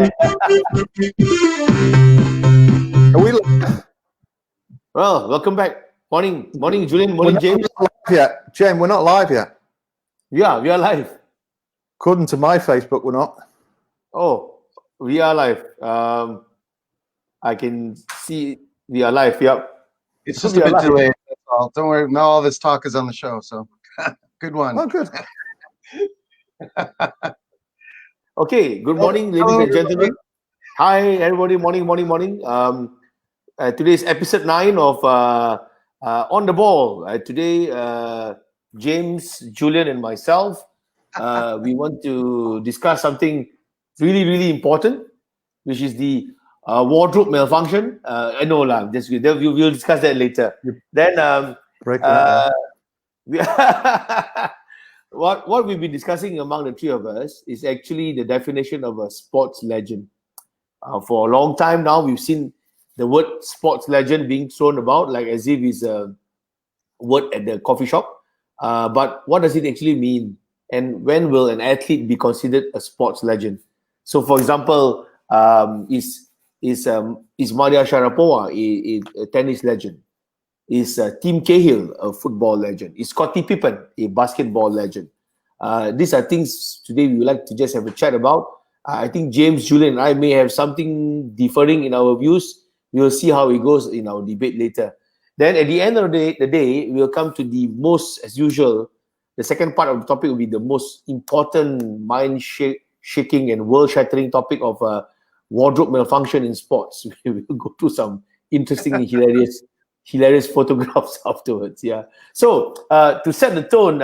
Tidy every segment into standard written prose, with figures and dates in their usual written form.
we? Well, welcome back. Morning, Julian. Morning, James. James, we're not live yet. Yeah, we are live. According to my Facebook, we're not. Oh, we are live. I can see we are live. Yep. It's just a bit delayed. That's all. Don't worry. Now all this talk is on the show. So, good one. Oh, good. Okay. Good morning, ladies and gentlemen. Hi, everybody. Morning. Today's episode 9 of On the Ball. Today, James, Julian, and myself, we want to discuss something really important, which is the wardrobe malfunction. I know, we'll discuss that later. Then, what we've been discussing among the three of us is actually the definition of a sports legend. For a long time now, we've seen the word sports legend being thrown about like as if it's a word at the coffee shop. But what does it actually mean? And when will an athlete be considered a sports legend? So, for example, is Maria Sharapova a tennis legend? Is Tim Cahill a football legend? Is Scottie Pippen a basketball legend? These are things today we would like to just have a chat about. I think James, Julian, and I may have something differing in our views. We will see how it goes in our debate later. Then at the end of the day, we'll come to the most, as usual, the second part of the topic will be the most important mind-shaking and world-shattering topic of wardrobe malfunction in sports. We will go through some interesting and hilarious photographs afterwards. Yeah. So to set the tone,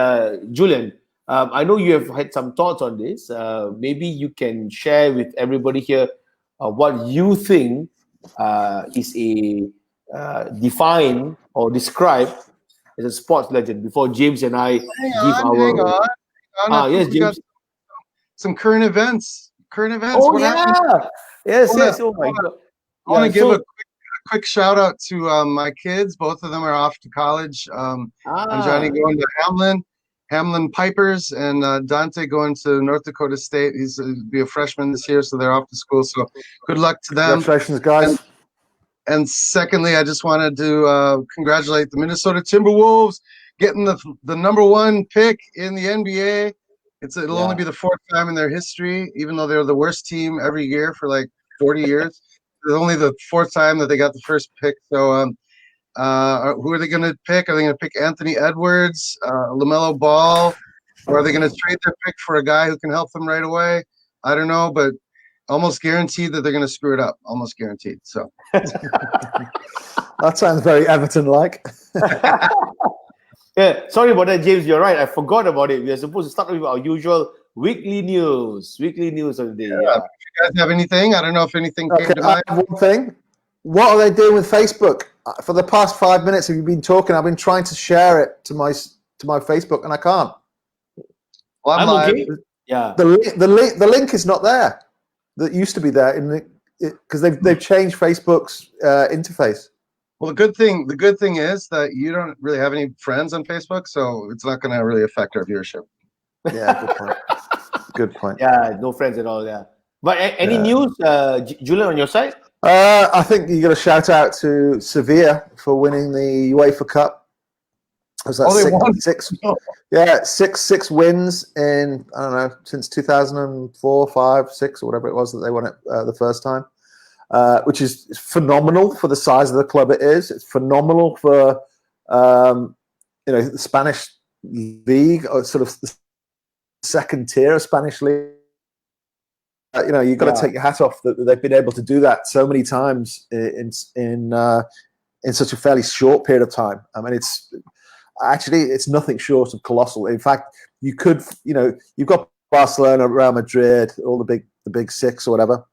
Julian, I know you have had some thoughts on this. Maybe you can share with everybody here what you think is a defined or described as a sports legend before James and I Hang on. Yes, James. Some current events. Oh, what happened? Yes. Oh my God. I want to give a quick shout out to my kids. Both of them are off to college. I'm Johnny going to Hamlin Pipers, and Dante going to North Dakota State. He's be a freshman this year, so they're off to school. So good luck to them. Congratulations, guys. And secondly, I just wanted to congratulate the Minnesota Timberwolves getting the #1 pick in the NBA. It'll only be the 4th time in their history, even though they're the worst team every year for like 40 years. It's only the 4th time that they got the first pick. So who are they going to pick? Are they going to pick Anthony Edwards, LaMelo Ball, or are they going to trade their pick for a guy who can help them right away? I don't know, but almost guaranteed that they're going to screw it up. Almost guaranteed. So that sounds very Everton-like. Yeah, sorry about that, James. You're right. I forgot about it. We are supposed to start with our usual weekly news of the day. Yeah. If you guys have anything, I don't know if anything came to mind. I have one thing. What are they doing with Facebook? For the past 5 minutes, have you been talking? I've been trying to share it to my Facebook, and I can't. Well, I'm live. Okay. Yeah. The link is not there. That used to be there because they've changed Facebook's interface. Well, the good thing is that you don't really have any friends on Facebook, so it's not going to really affect our viewership. Yeah, good point. Good point. Yeah, no friends at all. Yeah. But any news, Julian, on your side? I think you got a shout out to Sevilla for winning the UEFA Cup. Was that six wins in, I don't know, since 2004, 5, 6, or whatever it was that they won it the first time, which is phenomenal for the size of the club it is. It's phenomenal for the Spanish league, or sort of the second tier of Spanish league. You've got to take your hat off that they've been able to do that so many times in such a fairly short period of time. I mean, it's nothing short of colossal. In fact, you've got Barcelona, Real Madrid, all the big six or whatever,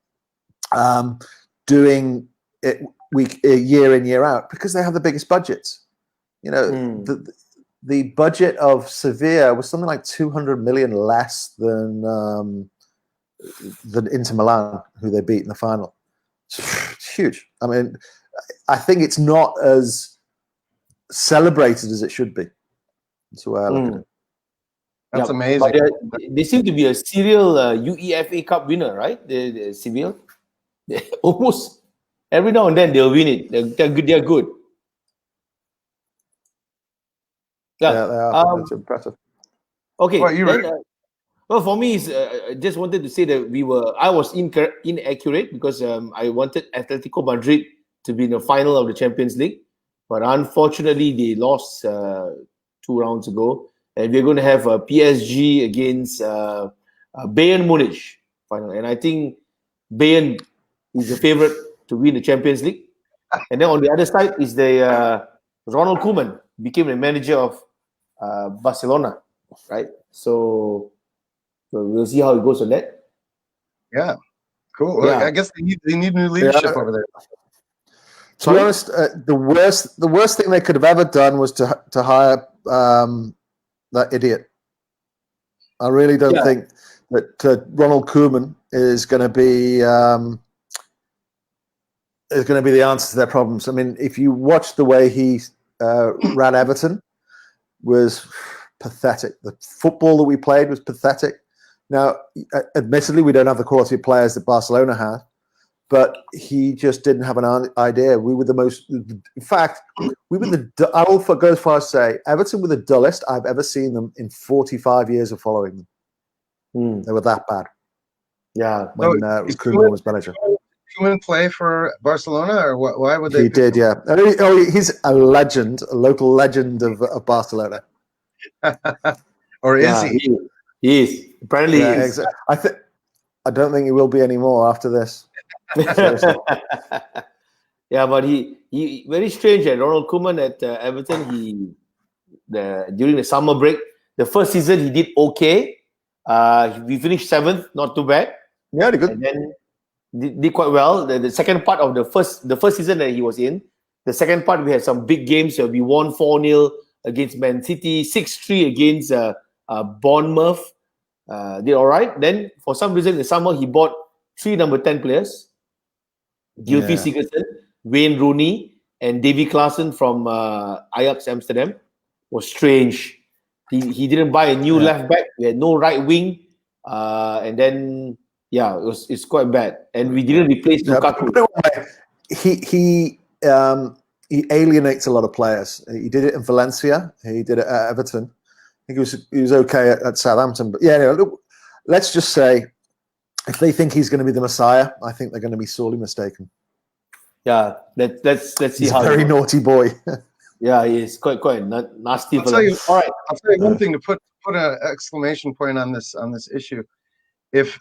doing it year in, year out because they have the biggest budgets. The budget of Sevilla was something like 200 million less than Inter Milan, who they beat in the final. It's huge. I mean, I think it's not as celebrated as it should be. That's the way I look at it. That's amazing. But they seem to be a serial UEFA Cup winner, right? The Seville. Almost every now and then they'll win it. They're good. They're good. Yeah, they are. That's impressive. Okay. Well, well, for me, I just wanted to say that I was inaccurate because I wanted Atletico Madrid to be in the final of the Champions League, but unfortunately they lost 2 rounds ago, and we're going to have a PSG against Bayern Munich final, and I think Bayern is the favorite to win the Champions League. And then on the other side is the Ronald Koeman became the manager of Barcelona, right? So we'll see how it goes on that. Yeah, cool. Yeah. I guess they need new leadership over there. To be honest, the worst thing they could have ever done was to hire that idiot. I really don't think that Ronald Koeman is going to be the answer to their problems. I mean, if you watch the way he ran Everton, was pathetic. The football that we played was pathetic. Now, admittedly, we don't have the quality of players that Barcelona had, but he just didn't have an idea. We were the most, in fact, I will go as far as say, Everton were the dullest I've ever seen them in 45 years of following them. They were that bad. Yeah. When Koeman was manager. Koeman play for Barcelona, or why would they? He did, yeah. He's a legend, a local legend of Barcelona. Or is he? He is. Apparently, he is. Exactly. I don't think he will be anymore after this. Yeah, but he very strange. Ronald Koeman at Everton. During the summer break, the first season he did okay. We finished 7th, not too bad. Yeah, good. And then did quite well. The second part of the first season that he was in, the second part we had some big games. We won 4-0 against Man City, 6-3 against Bournemouth. Did all right. Then for some reason in the summer he bought 3 number 10 players: Gylfi Sigurdsson, Wayne Rooney, and Davy Klaassen from Ajax Amsterdam. Was strange. He didn't buy a new left back. We had no right wing, and then it's quite bad. And we didn't replace Lukaku. He alienates a lot of players. He did it in Valencia. He did it at Everton. I think he was okay at Southampton. But look, let's just say, if they think he's going to be the Messiah, I think they're going to be sorely mistaken. Yeah, let's see. He's a very naughty boy. Yeah, he's quite nasty. All right, I'll tell you one thing to put an exclamation point on this issue. If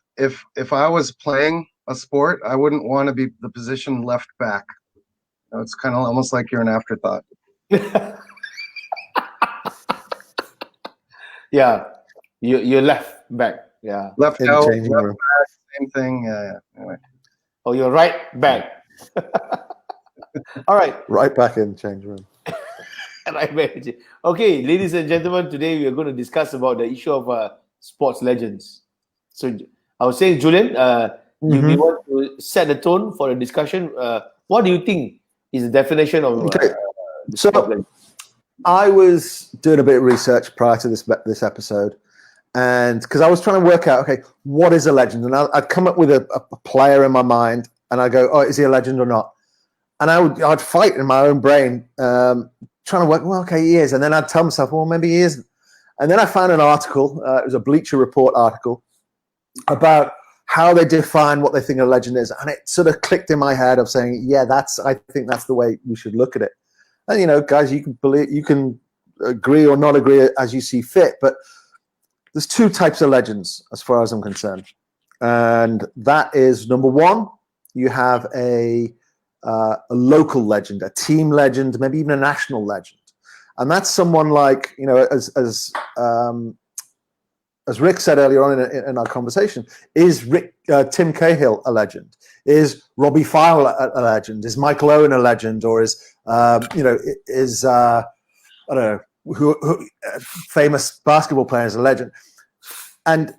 I was playing a sport, I wouldn't want to be the position left back. It's kind of almost like you're an afterthought. Yeah, you're left back. Yeah, left out, left back, same thing. Yeah. Anyway. Oh, you're right back. All right, right back in change room. Right back. Okay, ladies and gentlemen, today we are going to discuss about the issue of sports legends. So I was saying, Julian, you want to set the tone for the discussion. What do you think is the definition of sport legend? I was doing a bit of research prior to this episode, and because I was trying to work out, what is a legend? And I'd come up with a player in my mind, and I go, is he a legend or not? And I'd fight in my own brain, trying to work, he is. And then I'd tell myself, maybe he isn't. And then I found an article, it was a Bleacher Report article, about how they define what they think a legend is. And it sort of clicked in my head of saying, I think that's the way we should look at it. And, guys, you can agree or not agree as you see fit, but there's 2 types of legends as far as I'm concerned. And that is, number 1, you have a local legend, a team legend, maybe even a national legend. And that's someone like, as Rick said earlier on in our conversation, is Tim Cahill a legend? Is Robbie Fowler a legend? Is Michael Owen a legend? Or is I don't know, who famous basketball player is a legend? And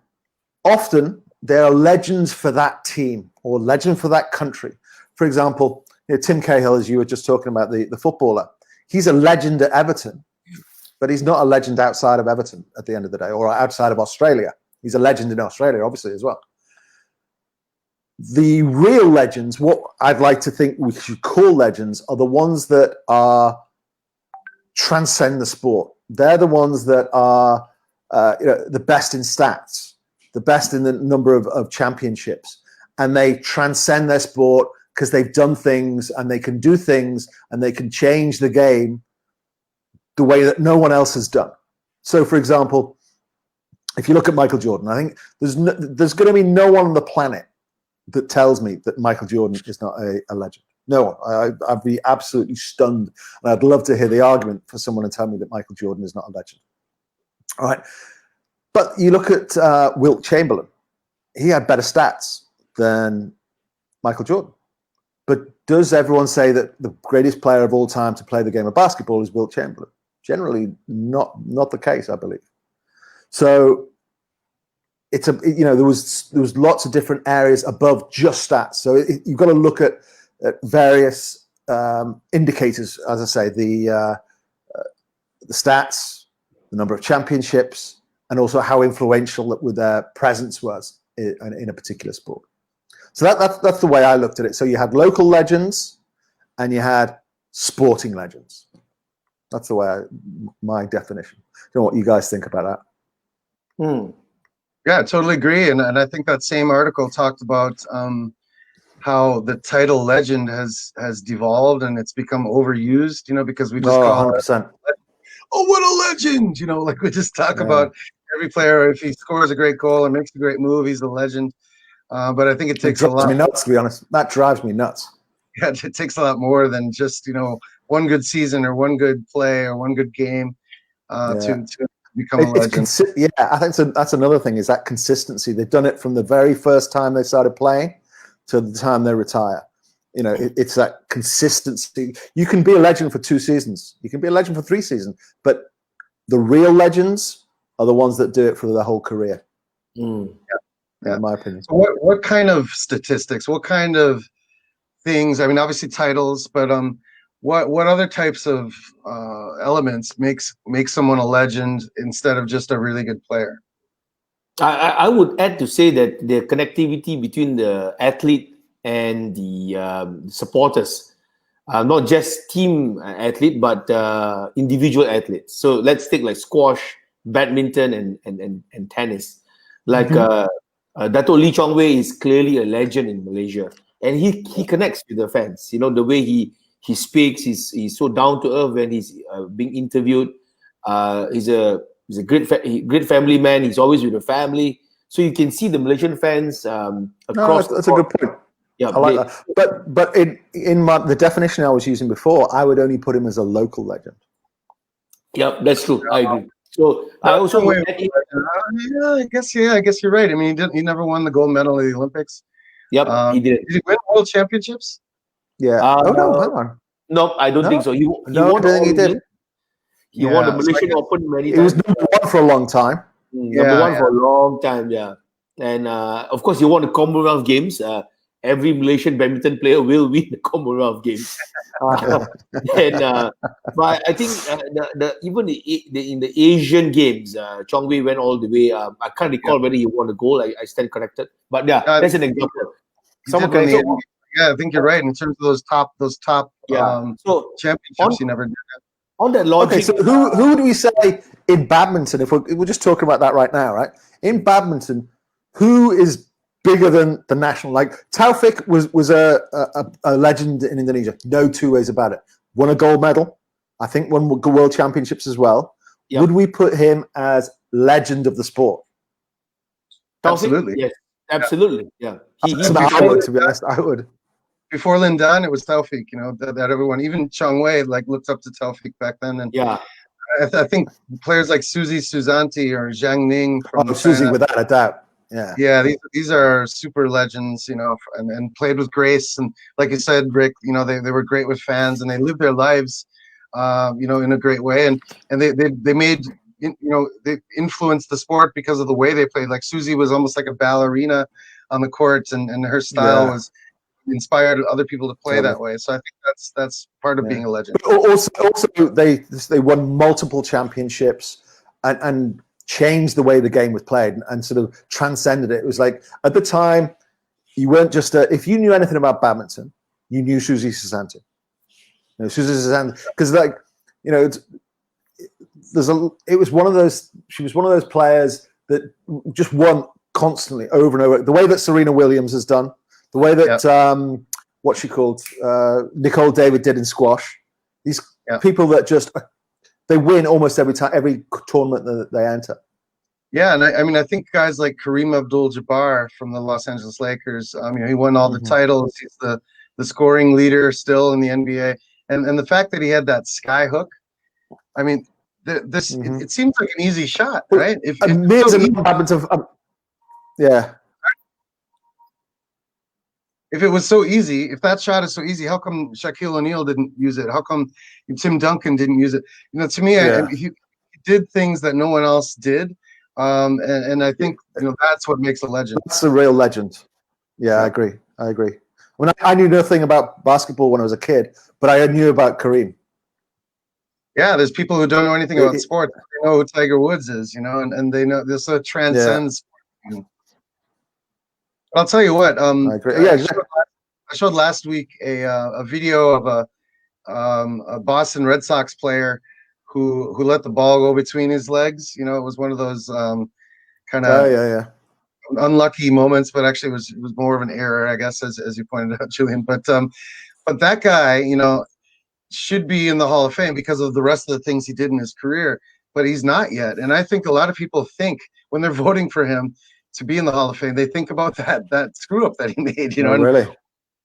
often there are legends for that team or legend for that country. For example, Tim Cahill, as you were just talking about, the footballer, he's a legend at Everton, but he's not a legend outside of Everton at the end of the day, or outside of Australia. He's a legend in Australia, obviously, as well. The real legends, what I'd like to think we should call legends, are the ones that are transcend the sport. They're the ones that are the best in stats, the best in the number of championships, and they transcend their sport because they've done things and they can do things and they can change the game the way that no one else has done. So, for example, if you look at Michael Jordan, I think there's going to be no one on the planet that tells me that Michael Jordan is not a legend. No one. I'd be absolutely stunned, and I'd love to hear the argument for someone to tell me that Michael Jordan is not a legend. All right. But you look at Wilt Chamberlain. He had better stats than Michael Jordan. But does everyone say that the greatest player of all time to play the game of basketball is Wilt Chamberlain? Generally, not the case, I believe. So it's there was lots of different areas above just stats. So you've got to look at various indicators, as I say, the stats, the number of championships, and also how influential their presence was in a particular sport. So that's the way I looked at it. So you had local legends and you had sporting legends. That's the way my definition. I don't know what you guys think about that. Yeah, I totally agree. And I think that same article talked about how the title legend has devolved and it's become overused, because we just call 100%. Oh, what a legend! Like we just talk about every player. If he scores a great goal or makes a great move, he's a legend. But I think it takes a lot. Drives me nuts, to be honest. That drives me nuts. Yeah, it takes a lot more than just one good season or one good play or one good game to become a legend. I think that's another thing, is that consistency. They've done it from the very first time they started playing to the time they retire. It's that consistency. You can be a legend for 2 seasons. You can be a legend for 3 seasons. But the real legends are the ones that do it for their whole career. Yeah. In my opinion. So what kind of statistics? What kind of things? I mean, obviously titles, but what other types of elements makes someone a legend instead of just a really good player? I would add to say that the connectivity between the athlete and the supporters, not just team athlete, but individual athletes. So let's take like squash, badminton, and tennis. Like Dato' Lee Chong Wei is clearly a legend in Malaysia, and he connects with the fans. The way he speaks, he's so down to earth when he's being interviewed. He's a great family man. He's always with the family, so you can see the Malaysian fans across. That's a good point. Yeah, I like that. But in the definition I was using before, I would only put him as a local legend. Yeah, that's true. I agree. So I also I guess you're right. I mean, he never won the gold medal at the Olympics. Yep, he did. Did he win world championships? Yeah. Hang on. No, I don't think so. He won. I think he did. He won the Malaysian Open many times. He was number 1 for a long time. Number one for a long time, yeah. And of course, he won the Commonwealth Games. Every Malaysian badminton player will win the Commonwealth Games. But I think even in the Asian Games, Chong Wei went all the way. I can't recall whether he won a gold. I stand corrected. But that's an example. I think you're right in terms of those top so championships. He never did that. On that logic, okay, so who do we say in badminton? If we're just talking about that right now, right? In badminton, who is bigger than the national? Like Taufik was a legend in Indonesia. No 2 ways about it. Won a gold medal. I think won world championships as well. Yep. Would we put him as legend of the sport? Absolutely. Yes, absolutely. Yeah. To be honest, I would. Before Lendl, it was Taufik, that everyone, even Chong Wei, looked up to Taufik back then. And I think players like Suzy Susanti or Zhang Ning from Suzy, without a doubt. Yeah, these are super legends, and played with grace. And like you said, Rick, they were great with fans and they lived their lives, in a great way. And they made, they influenced the sport because of the way they played. Like Suzy was almost like a ballerina on the court, and her style was inspired other people to play that way. So I think that's part of being a legend. But also they won multiple championships and changed the way the game was played and sort of transcended it. It was like at the time you weren't just if you knew anything about badminton, you knew Susie Susanto. Susie Susanto, because it was one of those. She was one of those players that just won constantly over and over. The way that Serena Williams has done, the way that what she called Nicole David did in squash. These people that just they win almost every time, every tournament that they enter. Yeah, and I think guys like Kareem Abdul-Jabbar from the Los Angeles Lakers. He won all the titles. He's the scoring leader still in the NBA, and the fact that he had that sky hook. I mean, it seems like an easy shot, right? If it was so easy, if that shot is so easy, how come Shaquille O'Neal didn't use it? How come Tim Duncan didn't use it? To me, he did things that no one else did, and I think that's what makes a legend. That's a real legend. Yeah, I agree. I knew nothing about basketball when I was a kid, but I knew about Kareem. Yeah, there's people who don't know anything about sports. They know who Tiger Woods is, and they know this transcends. Yeah. I'll tell you what. I agree. I showed last week a video of a Boston Red Sox player who let the ball go between his legs. It was one of those kind of unlucky moments, but actually it was more of an error, I guess, as you pointed out, Julian. But that guy, should be in the Hall of Fame because of the rest of the things he did in his career, but he's not yet. And I think a lot of people think when they're voting for him to be in the Hall of Fame, they think about that screw up that he made, really.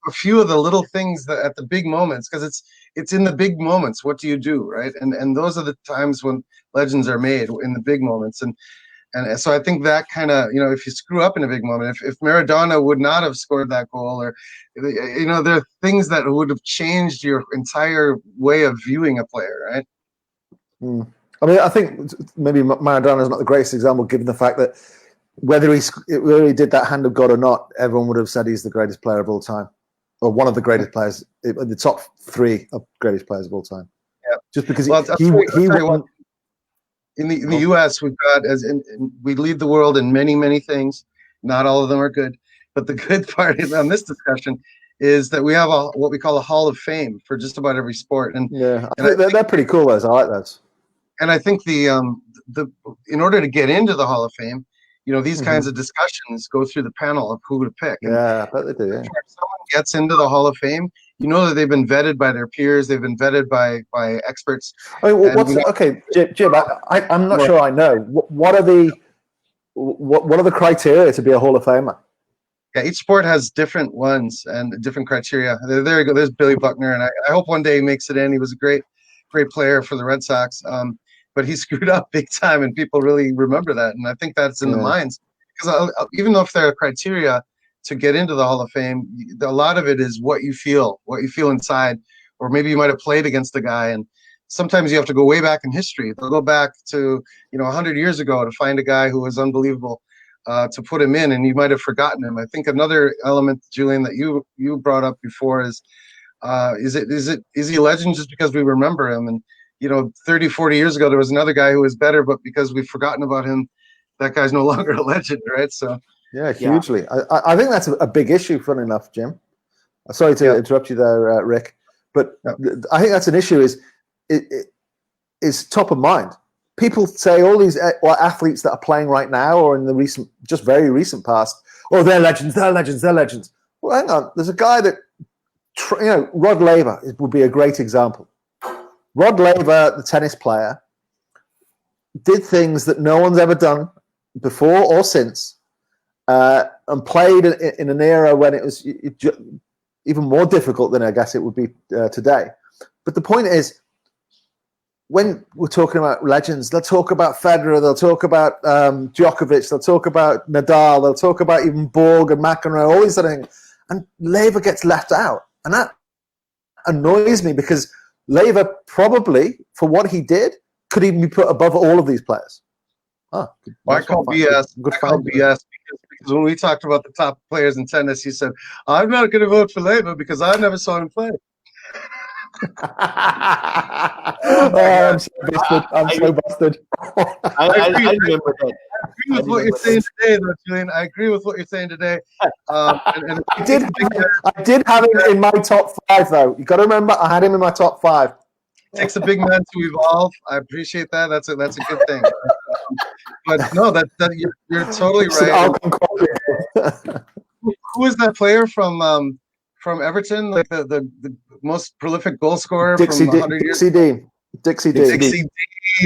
A few of the little things that at the big moments, because it's in the big moments. What do you do, right? And those are the times when legends are made, in the big moments. And so I think that kind of, if you screw up in a big moment, if Maradona would not have scored that goal, or, there are things that would have changed your entire way of viewing a player, right? I mean, I think maybe Maradona is not the greatest example, given the fact that whether he did that hand of God or not, everyone would have said he's the greatest player of all time, or one of the greatest players, in the top 3 of greatest players of all time. Yeah, just because he won. In the U.S., we've got we lead the world in many, many things. Not all of them are good, but the good part on this discussion is that we have what we call a Hall of Fame for just about every sport. And they're pretty cool. Those, I like those. And I think in order to get into the Hall of Fame, these kinds of discussions go through the panel of who to pick. And I bet they do. Yeah. If someone gets into the Hall of Fame, that they've been vetted by their peers, they've been vetted by experts. I mean, Jim? I'm not sure I know. What are the criteria to be a Hall of Famer? Yeah, each sport has different ones and different criteria. There you go. There's Billy Buckner, and I hope one day he makes it in. He was a great player for the Red Sox, but he screwed up big time, and people really remember that. And I think that's in the minds, because even though if there are criteria to get into the Hall of Fame, a lot of it is what you feel inside, or maybe you might have played against the guy. And sometimes you have to go way back in history. They'll go back to 100 years ago to find a guy who was unbelievable, to put him in, and you might have forgotten him. I think another element, Julian, that you brought up before is he a legend just because we remember him? And 30, 40 years ago there was another guy who was better, but because we've forgotten about him, that guy's no longer a legend, right? So. Yeah, hugely. Yeah. I think that's a big issue, funny enough, Jim. Sorry to interrupt you there, Rick, but I think that's an issue. Is top of mind. People say all these athletes that are playing right now or in the very recent past, they're legends, they're legends, they're legends. Well, hang on. There's a guy that, Rod Laver would be a great example. Rod Laver, the tennis player, did things that no one's ever done before or since. And played in an era when it was even more difficult than I guess it would be today. But the point is, when we're talking about legends, they'll talk about Federer, they'll talk about Djokovic, they'll talk about Nadal, they'll talk about even Borg and McEnroe, all these things, and Laver gets left out. And that annoys me, because Laver probably, for what he did, could even be put above all of these players. I call BS. because when we talked about the top players in tennis, he said, "I'm not going to vote for Labour because I never saw him play." I'm so busted. So busted. I remember that. I agree with what you're saying today, though, Julian. I agree with what you're saying today. And I did have him in my top 5, though. You got to remember, I had him in my top 5. It takes a big man to evolve. I appreciate that. That's a good thing. But no, you're totally right. Who is that player from Everton? Like the most prolific goal scorer from 100 years? Dixie D.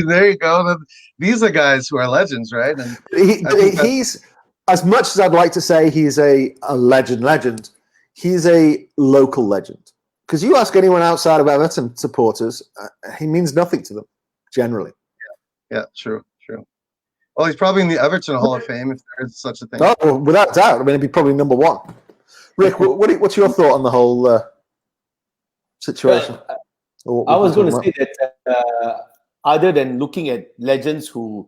There you go. These are guys who are legends, right? And he's, as much as I'd like to say he's a legend, he's a local legend. Because you ask anyone outside of Everton supporters, he means nothing to them, generally. Yeah, true. Well, he's probably in the Everton Hall of Fame, if there is such a thing. Oh, well, without doubt. I mean, he'd be probably number 1. Rick, what's your thought on the whole situation? Well, I was going to say that other than looking at legends who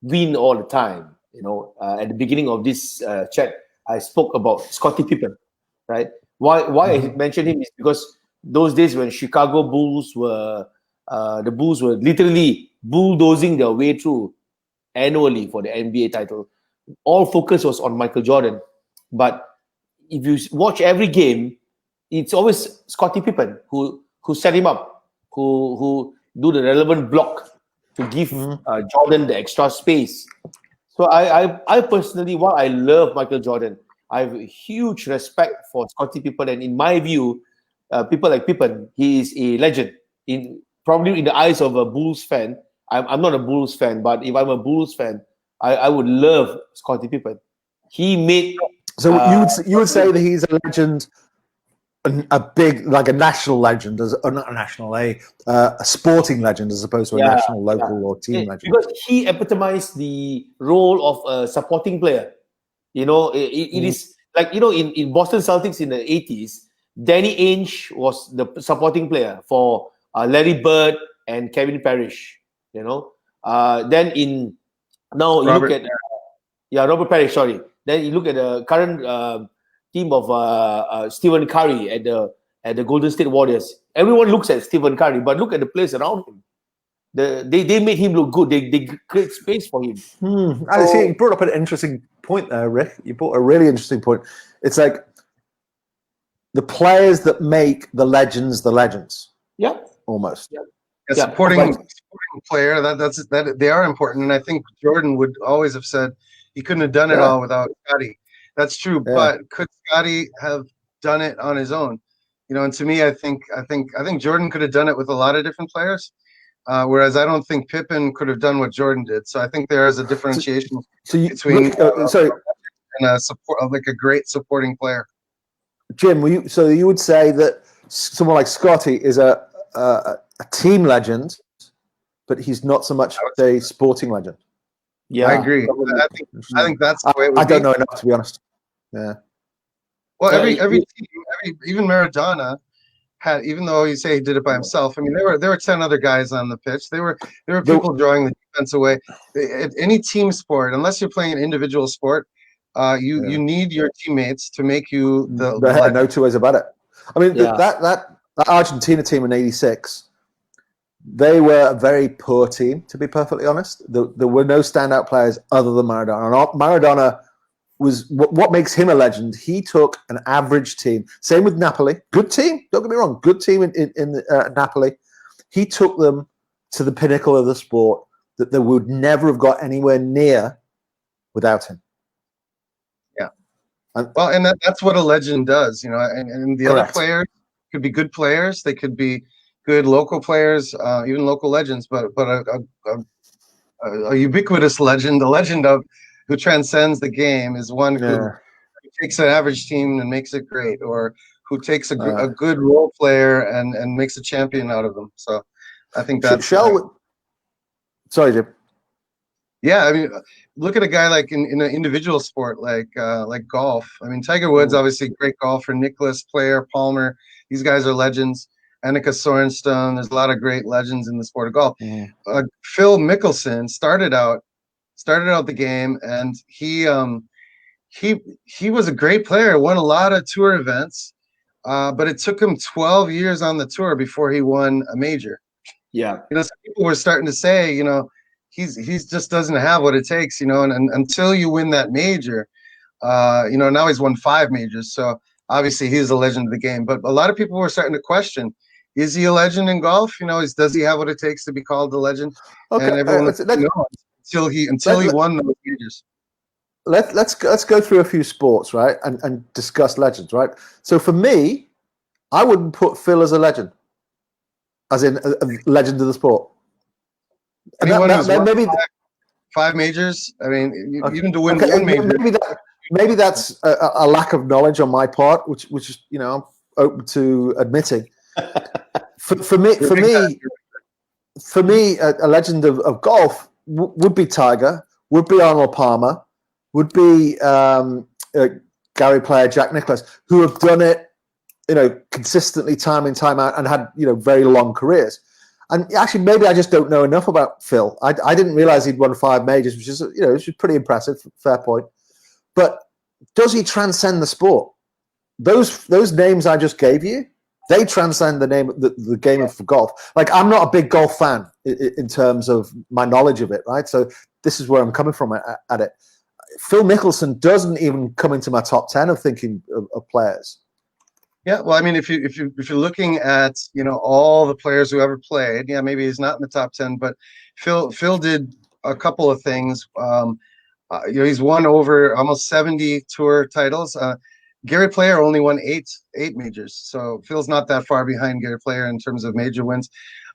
win all the time, at the beginning of this chat, I spoke about Scottie Pippen, right? Why I mentioned him is because those days when Chicago Bulls were the Bulls were literally bulldozing their way through annually for the NBA title. All focus was on Michael Jordan, but if you watch every game, it's always Scottie Pippen who set him up, who do the relevant block to give Jordan the extra space. So I personally, while I love Michael Jordan, I have a huge respect for Scottie Pippen, and in my view, people like Pippen, he is a legend. Probably in the eyes of a Bulls fan, I'm not a Bulls fan, but if I'm a Bulls fan, I would love Scottie Pippen. He made. So you would say that he's a legend, a big, like a national legend, not a national, a sporting legend as opposed to a national, local, or team legend. Because he epitomized the role of a supporting player. It is like, in Boston Celtics in the 80s, Danny Ainge was the supporting player for Larry Bird and Kevin Parrish. Then Robert Parrish. Sorry. Then you look at the current team of Stephen Curry at the Golden State Warriors. Everyone looks at Stephen Curry, but look at the players around him. They made him look good. They create space for him. I see. You brought up an interesting point there, Rick. You brought a really interesting point. It's like the players that make the legends the legends. Yeah, almost. Yeah. Supporting player, that they are important, and I think Jordan would always have said he couldn't have done it all without Scottie. That's true, but could Scottie have done it on his own? And to me, I think Jordan could have done it with a lot of different players, whereas I don't think Pippen could have done what Jordan did. So I think there is a differentiation between and a support, like a great supporting player. Jim, you would say that someone like Scottie is a team legend, but he's not so much a sporting legend. Yeah, I agree. I think that's the way it would I don't know enough, to be honest. Yeah. Well, every team, even Maradona had, even though you say he did it by himself. I mean, there were 10 other guys on the pitch. There were people drawing the defense away. Any team sport, unless you're playing an individual sport, you need your teammates to make you the no two ways about it. I mean, that Argentina team in '86. They were a very poor team, to be perfectly honest. There were no standout players other than Maradona. Maradona was what makes him a legend. He took an average team. Same with Napoli. Good team. Don't get me wrong. Good team in Napoli. He took them to the pinnacle of the sport that they would never have got anywhere near without him. Yeah. And that's what a legend does, and the other players could be good players. They could be good local players, even local legends, but a ubiquitous legend, a legend who transcends the game, is one who takes an average team and makes it great, or who takes a good role player and makes a champion out of them. So I think that's sorry, Jim. Yeah, I mean, look at a guy like in an individual sport like golf. I mean, Tiger Woods, obviously great golfer. Nicklaus, Player, Palmer, these guys are legends. Annika Sorenstam. There's a lot of great legends in the sport of golf. Phil Mickelson started out the game, and he he was a great player, won a lot of tour events, but it took him 12 years on the tour before he won a major. Yeah. Some people were starting to say, he's just doesn't have what it takes, and until you win that major, now he's won 5 majors. So obviously he's a legend of the game. But a lot of people were starting to question, is he a legend in golf? Does he have what it takes to be called a legend? Okay, and everyone until he won those majors. Let's go through a few sports, right, and discuss legends, right? So for me, I wouldn't put Phil as a legend, as in a legend of the sport. Anyone who's won maybe 5 majors. I mean, even to win one major. Maybe that's a lack of knowledge on my part, which is I'm open to admitting. For me, a legend of golf would be Tiger, would be Arnold Palmer, would be Gary Player, Jack Nicklaus, who have done it, consistently, time in, time out, and had very long careers. And actually, maybe I just don't know enough about Phil. I didn't realize he'd won 5 majors, which is pretty impressive. Fair point. But does he transcend the sport? Those names I just gave you, they transcend the game of golf. Like, I'm not a big golf fan in terms of my knowledge of it, right? So this is where I'm coming from at it. Phil Mickelson doesn't even come into my top 10 of thinking of players. Yeah, well, I mean, if you're looking at all the players who ever played, yeah, maybe he's not in the top 10, but Phil did a couple of things. He's won over almost 70 tour titles. Gary Player only won eight majors, so Phil's not that far behind Gary Player in terms of major wins.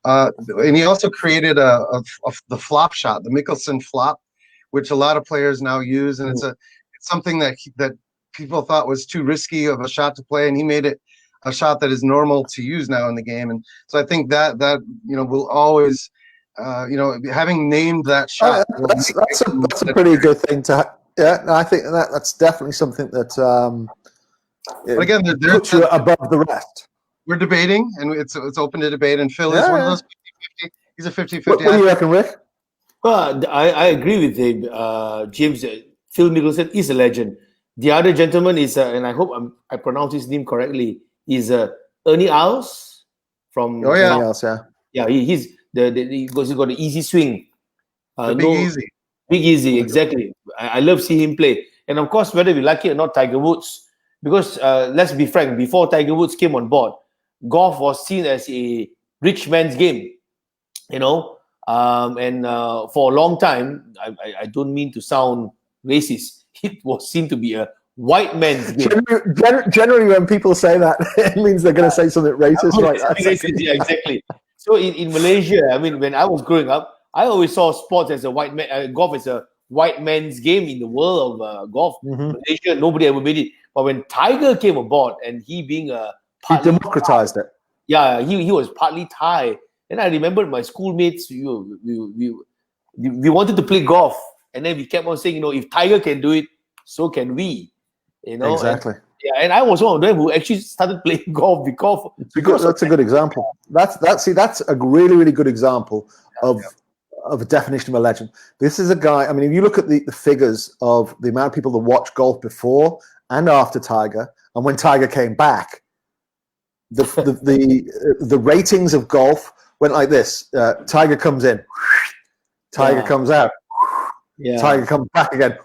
And he also created the flop shot, the Mickelson flop, which a lot of players now use, and it's something that people thought was too risky of a shot to play, and he made it a shot that is normal to use now in the game. And so I think that will always, having named that shot. That's a pretty good thing to have. Yeah, I think that's definitely something that again, puts you above the rest. We're debating, and it's open to debate, and Phil is one of those 50-50. He's a 50-50. What do you reckon, Rick? Well, I agree with him, James. Phil Mickelson is a legend. The other gentleman is, and I hope I pronounce his name correctly, is Ernie Els from. Oh yeah, Ernie Els, yeah. Yeah, he's he's got the easy swing. Easy. Big easy, exactly. I love seeing him play, and of course, whether we like it or not, Tiger Woods. Because let's be frank, before Tiger Woods came on board, golf was seen as a rich man's game, and for a long time, I don't mean to sound racist. It was seen to be a white man's game. Generally, when people say that, it means they're going to say something racist, right? Racist, yeah, exactly. So in Malaysia, I mean, when I was growing up, I always saw sports as a white man, golf as a white man's game in the world of golf. Mm-hmm. Malaysia, nobody ever made it. But when Tiger came aboard, and he being he democratized it. Yeah, he was partly Thai. And I remember my schoolmates, we wanted to play golf. And then we kept on saying, if Tiger can do it, so can we. Exactly. And I was one of them who actually started playing golf because that's a good example. That's a really, really good example of a definition of a legend. This is a guy. I mean, if you look at the figures of the amount of people that watch golf before and after Tiger, and when Tiger came back, the ratings of golf went like this: Tiger comes in, Tiger comes out, Tiger comes back again.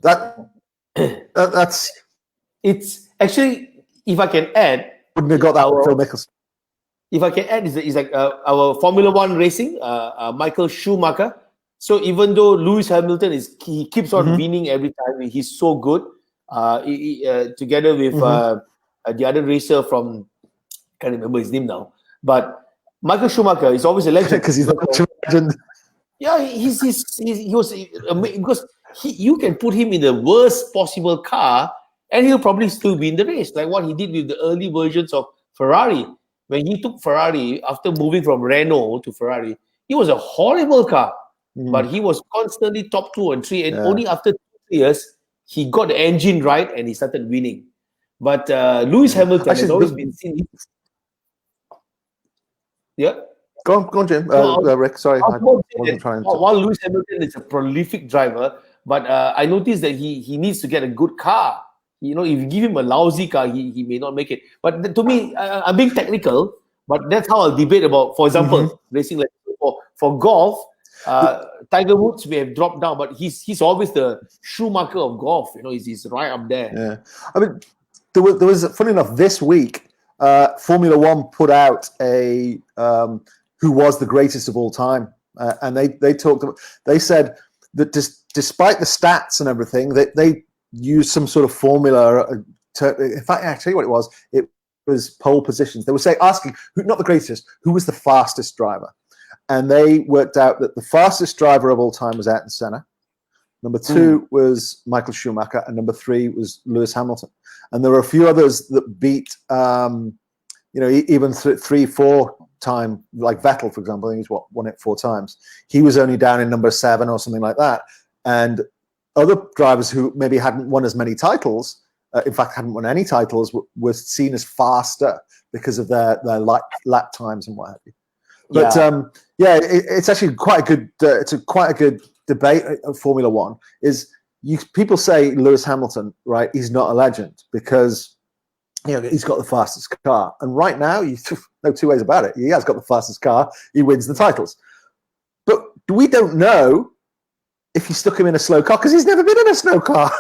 That's it's actually, if I can add, wouldn't have got that with Phil Mickelson. If I can add, is like our Formula One racing, Michael Schumacher. So even though Lewis Hamilton he keeps on winning every time, he's so good. Together with the other racer from, can't remember his name now, but Michael Schumacher is always a legend because he's a legend. Yeah, he was because you can put him in the worst possible car and he'll probably still be in the race, like what he did with the early versions of Ferrari. When he took Ferrari after moving from Renault to Ferrari, it was a horrible car, but he was constantly top 2 and 3, and only after 2 years he got the engine right and he started winning. But Lewis Hamilton has always been seen. Yeah. Go on, Jim. Rick, sorry. While Lewis Hamilton is a prolific driver, But I noticed that he needs to get a good car. You know, if you give him a lousy car, he may not make it. But to me, I'm being technical, but that's how I'll debate about, for example, racing. Like for golf, Tiger Woods may have dropped down, but he's always the Schumacher of golf. You know, he's right up there. Yeah, I mean, there was funny enough this week. Formula One put out a who was the greatest of all time, and they talked about. They said that despite the stats and everything, they used some sort of formula. In fact, I tell you what it was pole positions. They were asking who, not the greatest, who was the fastest driver, and they worked out that the fastest driver of all time was Ayrton Senna. Number 2 was Michael Schumacher, and number 3 was Lewis Hamilton. And there were a few others that beat, even 3-4 time, like Vettel, for example. I think he's won it 4 times. He was only down in number 7 or something like that. And other drivers who maybe hadn't won as many titles, in fact, hadn't won any titles, were seen as faster because of their lap times and what have you. But it's actually quite a good. It's quite a good debate of Formula One. People say Lewis Hamilton, right? He's not a legend because he's got the fastest car, and right now, no two ways about it. He has got the fastest car. He wins the titles, but we don't know if you stuck him in a slow car because he's never been in a slow car.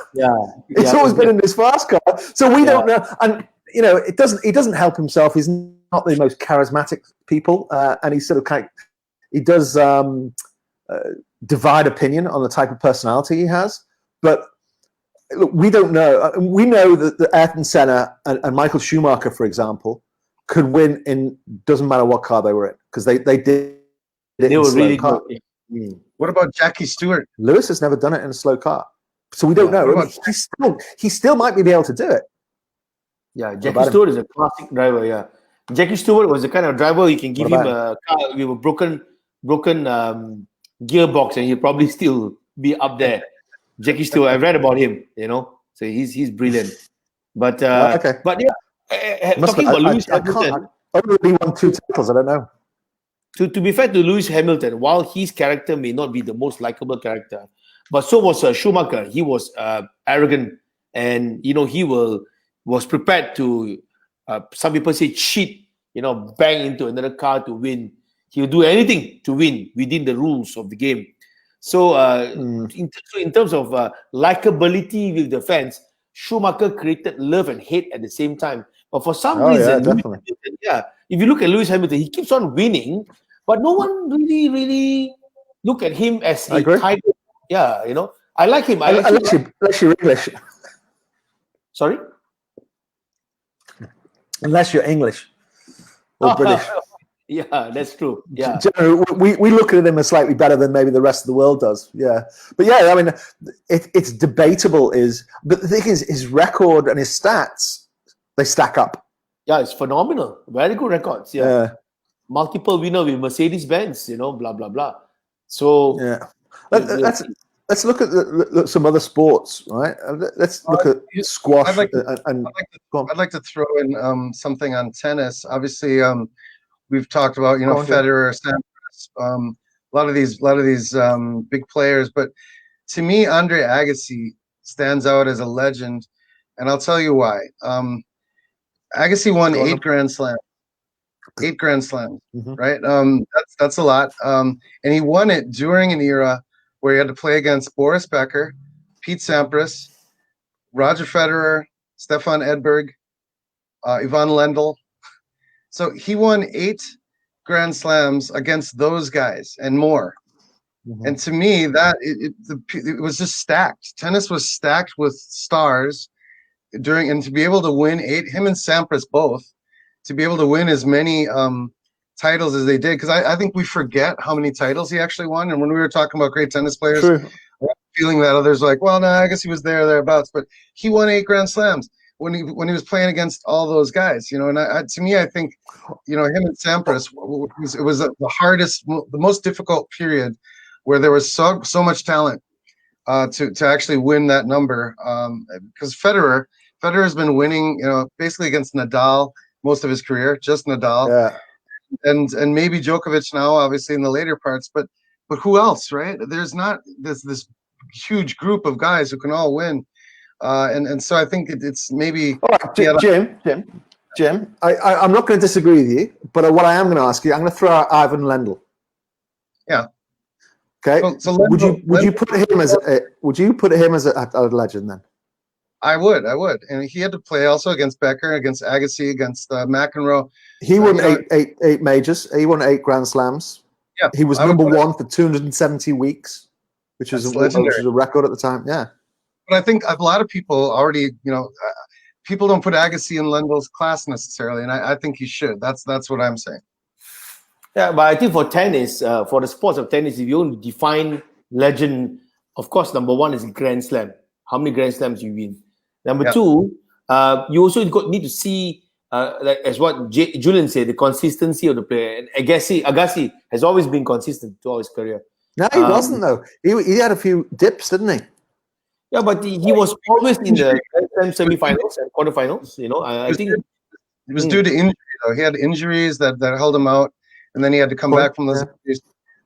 It's always been in this fast car, so we don't know. And it doesn't. He doesn't help himself. He's not the most charismatic people, and he sort of he does divide opinion on the type of personality he has. But look, we don't know. We know that Ayrton Senna and Michael Schumacher, for example, could win in doesn't matter what car they were in because they did it. They were really good. What about Jackie Stewart? Lewis has never done it in a slow car, so we don't know. I mean, he still might be able to do it. Yeah, Jackie Stewart is a classic driver. Yeah, Jackie Stewart was the kind of driver you can give him a car with a broken gearbox, and he'll probably still be up there. Jackie Stewart, I've read about him. So he's brilliant. But but yeah, talking about Lewis Hamilton, only won 2 titles. I don't know. To be fair to Lewis Hamilton, while his character may not be the most likable character, but so was Schumacher. He was arrogant, and he was prepared to. Some people say cheat. Bang into another car to win. He'll do anything to win within the rules of the game. So, in terms of likability with the fans, Schumacher created love and hate at the same time. But for some reason, if you look at Lewis Hamilton, he keeps on winning, but no one really look at him as a kind of, I like him. Unless you're English. Sorry? Unless you're English or British. Yeah, that's true. Yeah, generally, we look at him as slightly better than maybe the rest of the world does. Yeah, but yeah, I mean, it's debatable. But the thing is, his record and his stats, they stack up. Yeah, it's phenomenal. Very good records. Yeah, multiple winner with Mercedes-Benz. Blah blah blah. So yeah, let's look at some other sports, right? Let's look at squash. I'd like to throw in something on tennis. Obviously, we've talked about Federer, Sampras, a lot of these big players, but to me, Andre Agassi stands out as a legend, and I'll tell you why. Agassi won 8 Grand Slams. 8 Grand Slams, right? That's a lot. And he won it during an era where he had to play against Boris Becker, Pete Sampras, Roger Federer, Stefan Edberg, Ivan Lendl. So he won 8 Grand Slams against those guys and more. And to me, that it was just stacked. Tennis was stacked with stars and to be able to win 8, him and Sampras both, to be able to win as many titles as they did, because I think we forget how many titles he actually won. And when we were talking about great tennis players, feeling that others were like, well, no, I guess he was thereabouts, but he won 8 Grand Slams when he was playing against all those guys, and to me, I think, him and Sampras, it was the hardest, the most difficult period where there was so much talent to actually win that number. Because Federer has been winning, basically against Nadal most of his career, just Nadal, and maybe Djokovic now, obviously in the later parts, but who else, right? There's not this huge group of guys who can all win. And so I think it's maybe. All right, Jim. I'm not going to disagree with you, but what I am going to ask you, I'm going to throw out Ivan Lendl. Yeah. Okay. So Lendl, would you put him as a legend then? I would, and he had to play also against Becker, against Agassi, against McEnroe. He won eight majors. He won 8 Grand Slams. Yeah, he was number 1 for 270 weeks, which was a record at the time. Yeah, but I think a lot of people already, people don't put Agassi in Lendl's class necessarily, and I think he should. That's what I'm saying. Yeah, but I think for tennis, for the sports of tennis, if you want to define legend, of course, number 1 is Grand Slam. How many Grand Slams you win? Number 2, you also need to see, like as what Julian said, the consistency of the player. And Agassi has always been consistent throughout his career. No, he wasn't though. He had a few dips, didn't he? Yeah, but he was always in the semi-finals and quarterfinals. I think it was due to injury though. He had injuries that held him out, and then he had to come back from those injuries.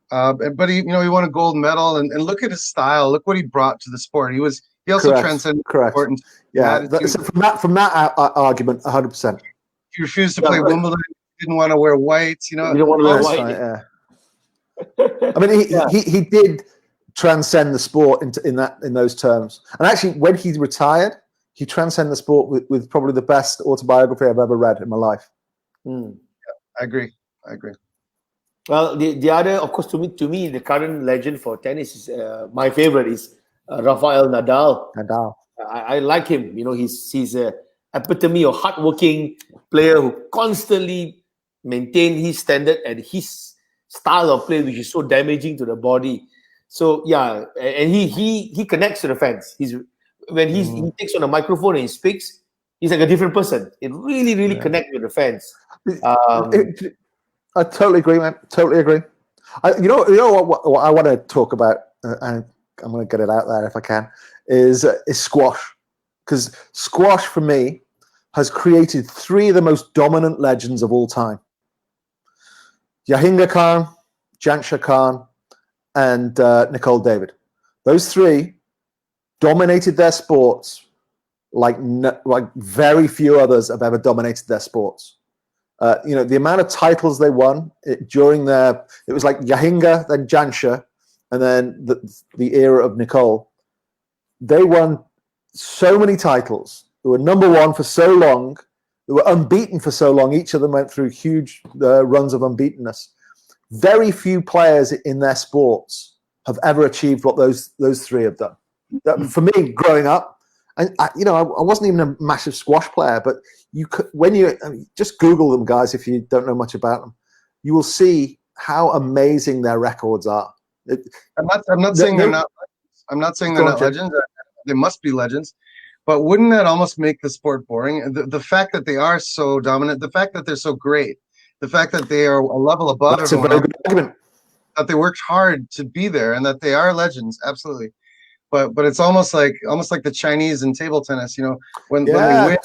But he won a gold medal, and look at his style. Look what he brought to the sport. He also transcended sport. Yeah, so from that argument, 100%. He refused to play Wimbledon. He didn't want to wear white. He didn't want to wear white. Right, yeah. I mean, he did transcend the sport in those terms. And actually, when he retired, he transcended the sport with probably the best autobiography I've ever read in my life. Yeah, I agree. Well, the other, of course, to me, the current legend for tennis is my favorite is Rafael Nadal. I like him. He's a epitome of hardworking player who constantly maintain his standard and his style of play, which is so damaging to the body. So yeah, and he connects to the fans. When he takes on a microphone and he speaks, he's like a different person. It really connects with the fans. I totally agree, man. Totally agree. You know what I want to talk about, and I'm going to get it out there if I can, is squash. Because squash, for me, has created 3 of the most dominant legends of all time. Yahinga Khan, Jansha Khan, and Nicole David. Those 3 dominated their sports like very few others have ever dominated their sports. The amount of titles they won during it was like Yahinga, then Jansha, and then the era of Nicole. They won so many titles. They were number 1 for so long. They were unbeaten for so long. Each of them went through huge runs of unbeatenness. Very few players in their sports have ever achieved what those 3 have done. For me, growing up, and I wasn't even a massive squash player, but when you just Google them, guys, if you don't know much about them, you will see how amazing their records are. I'm not saying they're not. I'm not saying they're not legends. They must be legends. But wouldn't that almost make the sport boring? The fact that they are so dominant, the fact that they're so great, the fact that they are a level above everyone, a very good argument. That they worked hard to be there, and that they are legends, absolutely. But it's almost like the Chinese in table tennis, when they win.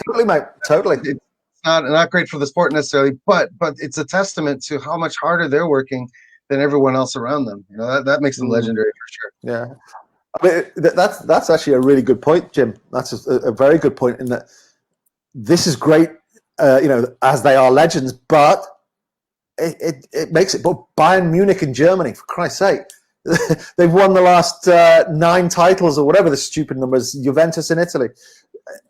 Totally, mate. Totally. It's not great for the sport necessarily, but it's a testament to how much harder they're working than everyone else around them. That makes them legendary for sure. Yeah. I mean, that's actually a really good point, Jim. That's a very good point in that this is great, as they are legends, but it makes it. But Bayern Munich in Germany, for Christ's sake, they've won the last 9 titles or whatever the stupid number is. Juventus in Italy,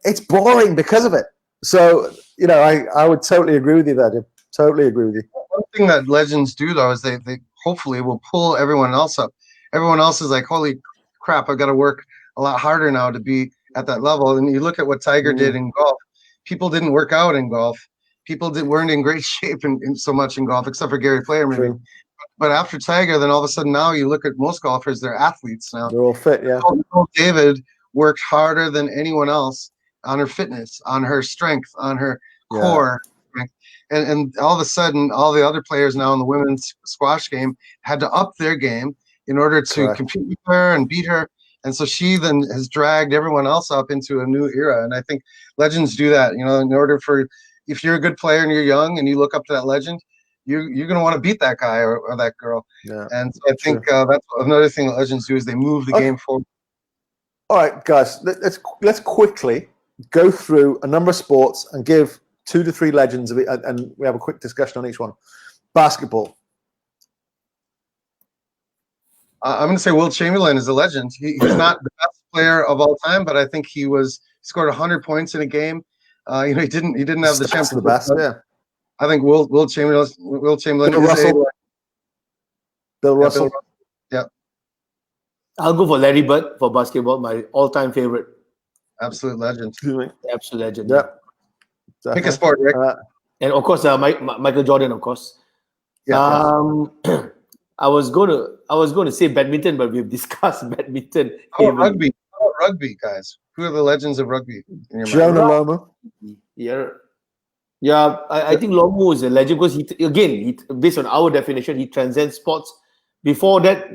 it's boring because of it. So I would totally agree with you there, Jim. Totally agree with you. One thing that legends do though is they hopefully will pull everyone else up. Everyone else is like, holy crap, I've got to work a lot harder now to be at that level. And you look at what Tiger did in golf. People didn't work out in golf. People weren't in great shape in so much in golf, except for Gary Player maybe. True. But after Tiger, then all of a sudden now you look at most golfers, they're athletes now. They're all fit, yeah. David worked harder than anyone else on her fitness, on her strength, on her core. And all of a sudden, all the other players now in the women's squash game had to up their game in order to compete with her and beat her. And so she then has dragged everyone else up into a new era. And I think legends do that, in order for, if you're a good player and you're young and you look up to that legend, you're going to want to beat that guy or that girl. Yeah. And so I think that's another thing that legends do is they move the game forward. All right, guys, let's quickly go through a number of sports and give 2 to 3 legends of it, and we have a quick discussion on each one. Basketball. I'm going to say Will Chamberlain is a legend. He's not the best player of all time, but I think he scored 100 points in a game. He didn't have the chance to the best. Yeah, I think Will Chamberlain Bill Russell. Bill Russell. Yeah. I'll go for Larry Bird for basketball, my all-time favorite. Absolute legend. Absolute legend. Yeah. Pick a sport, Rick. And of course, Michael Jordan, of course. Yeah. I was going to say badminton, but we've discussed badminton. Rugby. Rugby, guys. Who are the legends of rugby? Jonah Lomu. Yeah. I think Lomu is a legend because he based on our definition, he transcends sports. Before that,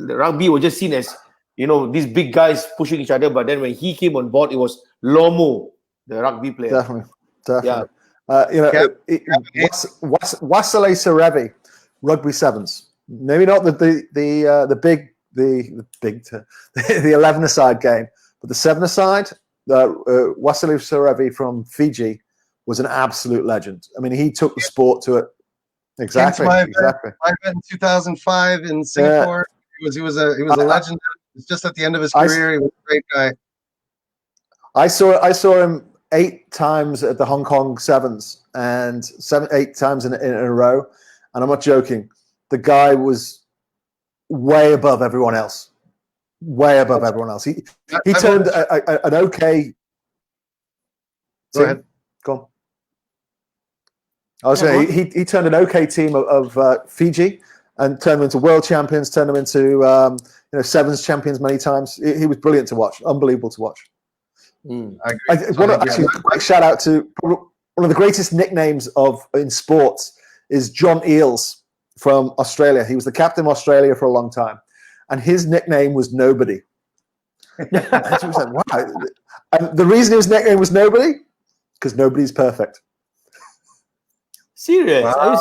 rugby was just seen as these big guys pushing each other. But then when he came on board, it was Lomu, the rugby player. Definitely. Yeah. Wassile Serevi, rugby sevens. Maybe not the 11-a-side game, but the 7-a-side. Wassile Serevi from Fiji was an absolute legend. I mean, he took the sport to it. Exactly. My event in 2005 in Singapore. He was a legend. It's just at the end of his career. He was a great guy. I saw him 8 times at the Hong Kong Sevens and 8 times in a row, and I'm not joking. The guy was way above everyone else. Way above everyone else. He turned an okay. Go ahead. Go on. I was saying he turned an okay team of Fiji and turned them into world champions. Turned them into sevens champions many times. He was brilliant to watch. Unbelievable to watch. I agree. Actually, a quick shout out to one of the greatest nicknames in sports is John Eels from Australia. He was the captain of Australia for a long time, and his nickname was Nobody. And was like, wow. And the reason his nickname was Nobody, because nobody's perfect. Serious? Wow. Are you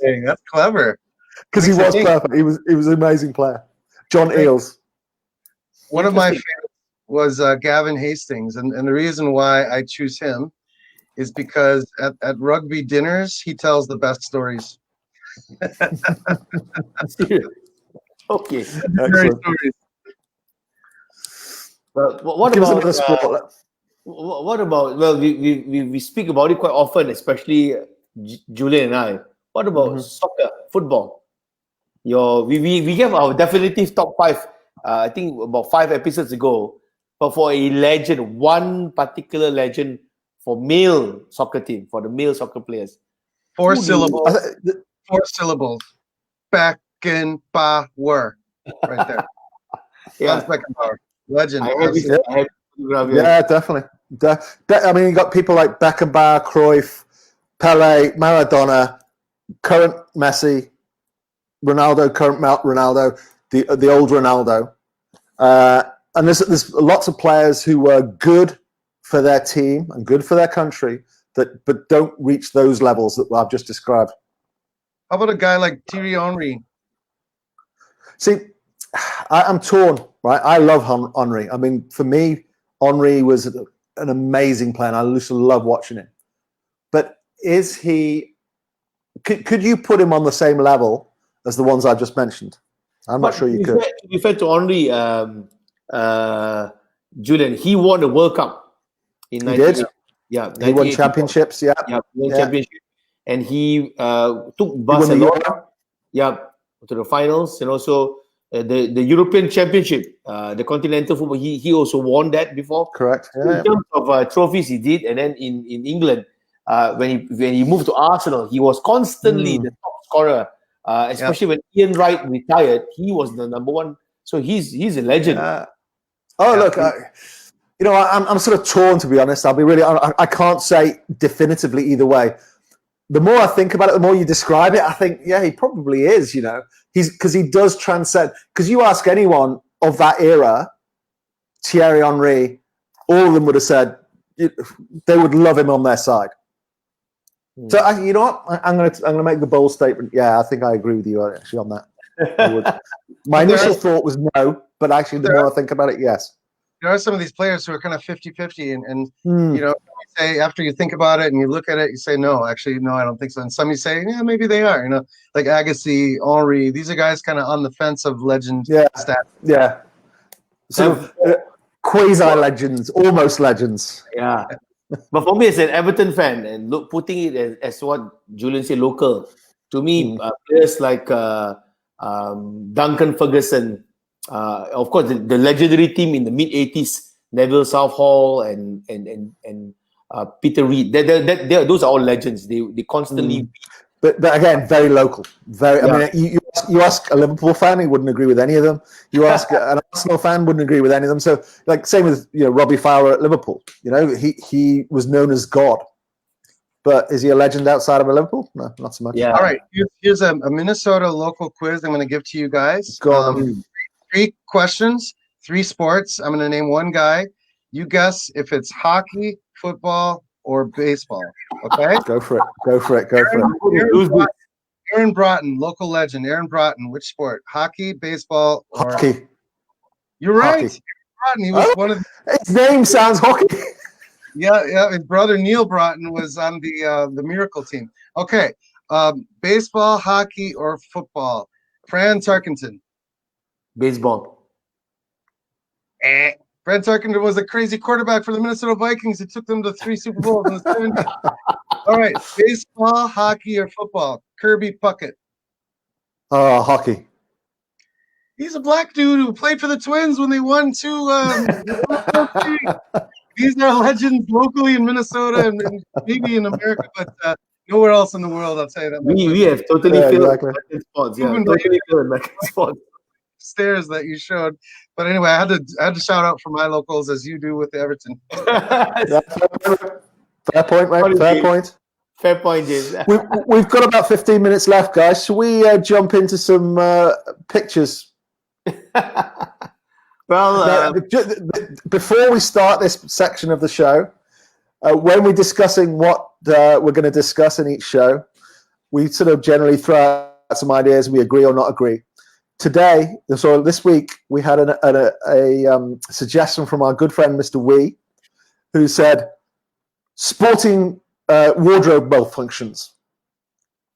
serious? That's clever. Because he was perfect. He was an amazing player. John Eels. One of my favorites was Gavin Hastings, and the reason why I choose him is because at rugby dinners he tells the best stories. Okay. Excellent. Well, what Give us about another sport. what about? Well, we speak about it quite often, especially Julian and I. What about soccer, football? We gave our definitive top 5. I think about 5 episodes ago. But for a legend, one particular legend for male soccer team, for the male soccer players. 4 syllables. 4 syllables. Beckenbauer. Right there. Franz Beckenbauer. Legend. Yeah, definitely. I mean, you got people like Beckenbauer, Cruyff, Pele, Maradona, current Messi, Ronaldo, current Ronaldo, the old Ronaldo. And there's lots of players who were good for their team and good for their country, but don't reach those levels that I've just described. How about a guy like Thierry Henry? See, I'm torn, right? I love Henry. I mean, for me, Henry was an amazing player, and I used to love watching him. But is he? Could you put him on the same level as the ones I've just mentioned? I'm not sure you could. To be fair to Henry, Julian, he won the World Cup in 1980. Yeah, he won championships. Yeah, won championship, and he took Barcelona, to the finals, and also the European Championship, the Continental Football. He also won that before. Correct. Yeah. In terms of trophies, he did, and then in England, when he moved to Arsenal, he was constantly the top scorer. Especially when Ian Wright retired, he was the number 1. So he's a legend. Look, I'm sort of torn, to be honest. I'll be really. I can't say definitively either way. The more I think about it, the more you describe it, I think, yeah, he probably is. Because he does transcend. Because you ask anyone of that era, Thierry Henry, all of them would have said they would love him on their side. So you know what? I'm gonna make the bold statement. Yeah, I think I agree with you actually on that. I would. My initial thought was no, but actually, the more I think about it, yes. There are some of these players who are kind of 50-50, and you know, you say after you think about it and you look at it, you say no, actually, no, I don't think so. And some you say, yeah, maybe they are. You know, like Agassi, Henry. These are guys kind of on the fence of legend status. Yeah. So quasi legends, almost legends. Yeah. But for me, as an Everton fan, and putting it as what Julian said, local, to me, players like Duncan Ferguson, of course, the legendary team in the mid-80s, Neville Southall and Peter Reid. Those are all legends. They constantly. But again, very local. Very. I mean, you ask a Liverpool fan, he wouldn't agree with any of them. You ask an Arsenal fan, wouldn't agree with any of them. So, like, same with Robbie Fowler at Liverpool. You know, he was known as God. But is he a legend outside of Liverpool? No, not so much. Yeah. All right. Here's a Minnesota local quiz I'm going to give to you guys. Go on. 3 questions, 3 sports. I'm going to name one guy. You guess if it's hockey, football, or baseball. Okay? Go for it. Aaron Broughton, local legend. Aaron Broughton, which sport? Hockey, baseball, or hockey? You're right. Hockey. Broughton, he was one of his name sounds hockey. Yeah. His brother Neil Broughton was on the Miracle team. Okay. Baseball, hockey, or football? Fran Tarkenton. Baseball. Fran Tarkenton was a crazy quarterback for the Minnesota Vikings. He took them to 3 Super Bowls in the 70s. All right. Baseball, hockey, or football? Kirby Puckett. Hockey. He's a black dude who played for the Twins when they won 2. These are legends locally in Minnesota and maybe in America, but nowhere else in the world. I'll tell you that. We have totally failed sports. Yeah, totally failed sports. Stairs that you showed, but anyway, I had to shout out for my locals as you do with Everton. Fair point, mate. Fair point, James. We've got about 15 minutes left, guys. Should we jump into some pictures? Well, before we start this section of the show, when we're discussing what we're going to discuss in each show, we sort of generally throw out some ideas. We agree or not agree. Today, so this week, we had a suggestion from our good friend Mr. Wee, who said sporting wardrobe malfunctions.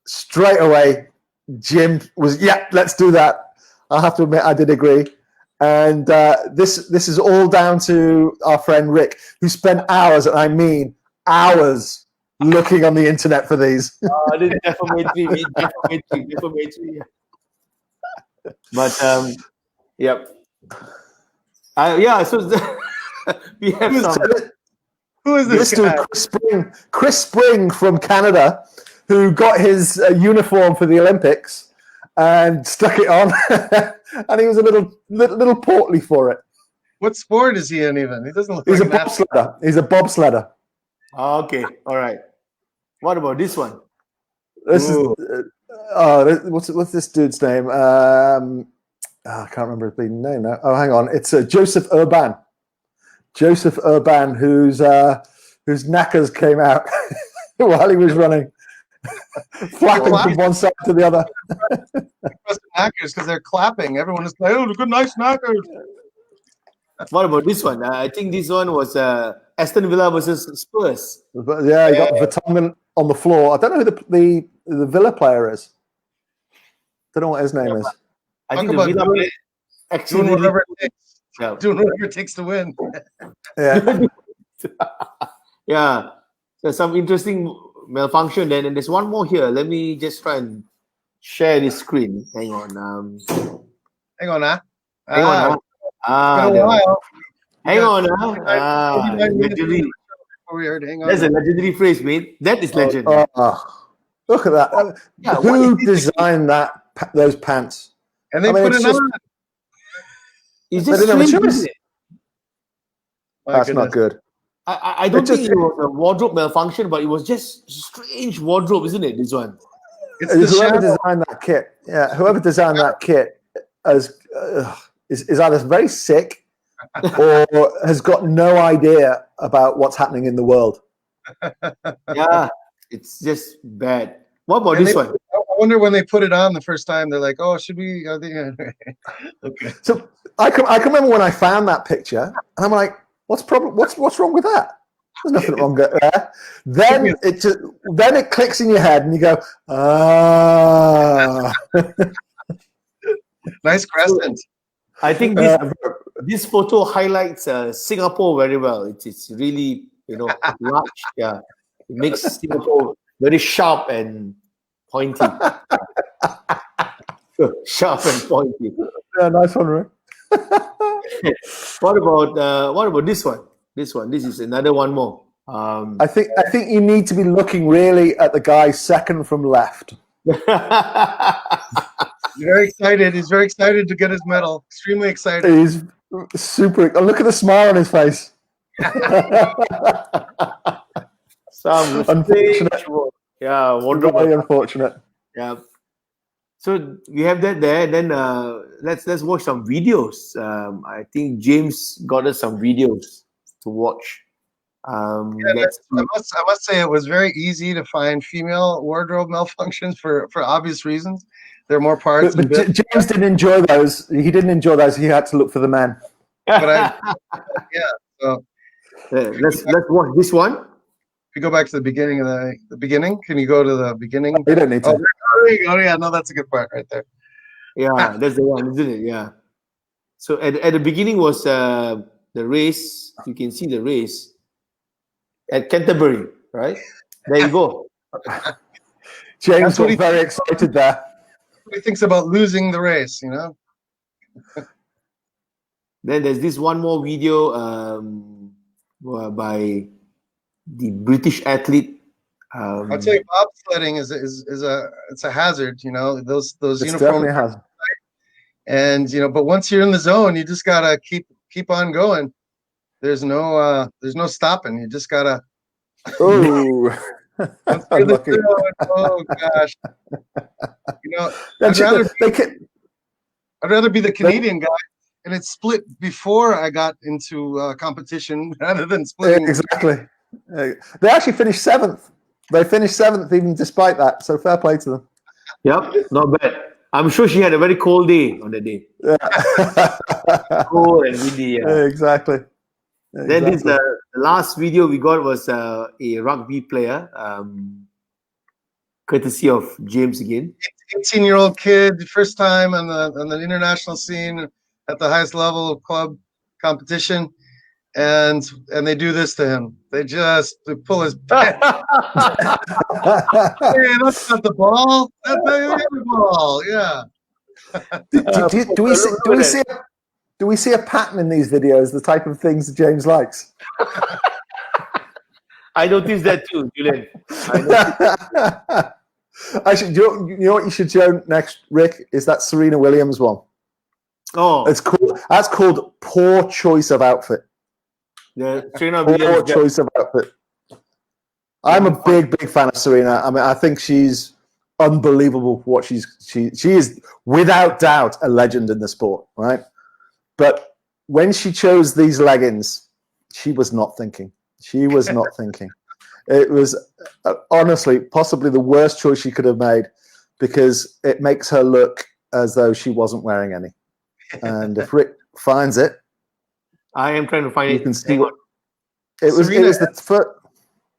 Straight away, Jim was, let's do that. I have to admit, I did agree. And this is all down to our friend Rick, who spent hours, and I mean hours, looking on the internet for these. Defamatory. But yep. So we have some. Who is this guy? Chris Spring from Canada, who got his uniform for the Olympics and stuck it on, and he was a little portly for it. What sport is he in? Even he doesn't look. He's like a bobsledder. He's a bobsledder. Okay, all right. What about this one? This is what's this dude's name? I can't remember his name now. Oh, hang on. It's Joseph Urban. Joseph Urban, whose knackers came out while he was running, flapping from one side to the other. Knackers, because they're clapping. Everyone is like, "Oh, good, nice knackers." What about this one? I think this one was Aston Villa versus Spurs. Yeah, you got Vertonghen on the floor. I don't know who the Villa player is. Don't know what his name is. I think the Villa player actually doing whatever it takes. Doing whatever it takes to win. Yeah. Yeah. So some interesting malfunction then, and there's one more here. Let me just try and share this screen. Hang on. Hang on, huh? Hang on. Hang on. Legendary. That's a legendary phrase, mate. That is legend. Look at that. Who designed those pants? And they put it on. It's just strange, isn't it? That's not good. I don't think it was a wardrobe malfunction, but it was just strange wardrobe, isn't it? This one. It's whoever designed that kit. Yeah, whoever designed that kit is either very sick or has got no idea about what's happening in the world. Yeah. It's just bad. What about And this one? I wonder when they put it on the first time, they're like, "Oh, should we?" Okay. So I can remember when I found that picture, and I'm like, "What's wrong with that? There's nothing wrong there." Then it clicks in your head, and you go, "Ah." Nice crescent. I think this photo highlights Singapore very well. It's really large. Yeah, it makes Singapore very sharp and pointy. Sharp and pointy. Yeah, nice one, Rick. What about this one? This is another one more. I think you need to be looking really at the guy second from left. Very excited. He's very excited to get his medal. Extremely excited. He's super. Look at the smile on his face. Some unfortunate. Yeah, wonderful. Very unfortunate. Yeah. So we have that there. Then let's watch some videos. I think James got us some videos to watch. I must say it was very easy to find female wardrobe malfunctions for obvious reasons. There are more parts. But James didn't enjoy those. He didn't enjoy those. He had to look for the men. But So let's watch this one. If you go back to the beginning of the beginning, can you go to the beginning? You don't need to. Oh yeah, no, that's a good part right there. Yeah, that's the one, isn't it? Yeah. So at the beginning was the race. You can see the race at Canterbury, right? There you go. James was very excited there. He thinks about losing the race, Then there's this one more video by the British athlete. I'll tell you, bobsledding it's a hazard. Those it's uniforms. Hazard. And but once you're in the zone, you just gotta keep on going. There's no stopping. You just gotta. Oh. Oh gosh. I'd rather be the Canadian guy, and it's split before I got into competition rather than splitting. Exactly. They actually finished 7th. They finished 7th even despite that. So fair play to them. Yep, not bad. I'm sure she had a very cold day on the day. Yeah. Cold and windy. Yeah. Exactly. Then the last video we got was a rugby player, courtesy of James again. 18-year-old kid, first time on the international scene at the highest level of club competition, and they do this to him. They pull his pants. Hey, that's not the ball. That's the ball. Yeah. Do we see a pattern in these videos? The type of things that James likes. I noticed that too, Julian. Actually, you know what you should show next, Rick? Is that Serena Williams one? Oh, it's cool. That's called Poor Choice of Outfit. The Serena Williams. Poor choice of outfit. I'm a big fan of Serena. I mean, I think she's unbelievable. What she is without doubt a legend in the sport, right? But when she chose these leggings, she was not thinking. She was not thinking. It was honestly possibly the worst choice she could have made, because it makes her look as though she wasn't wearing any. And if Rick finds it, I am trying to find it. You can see what it was. It was the first.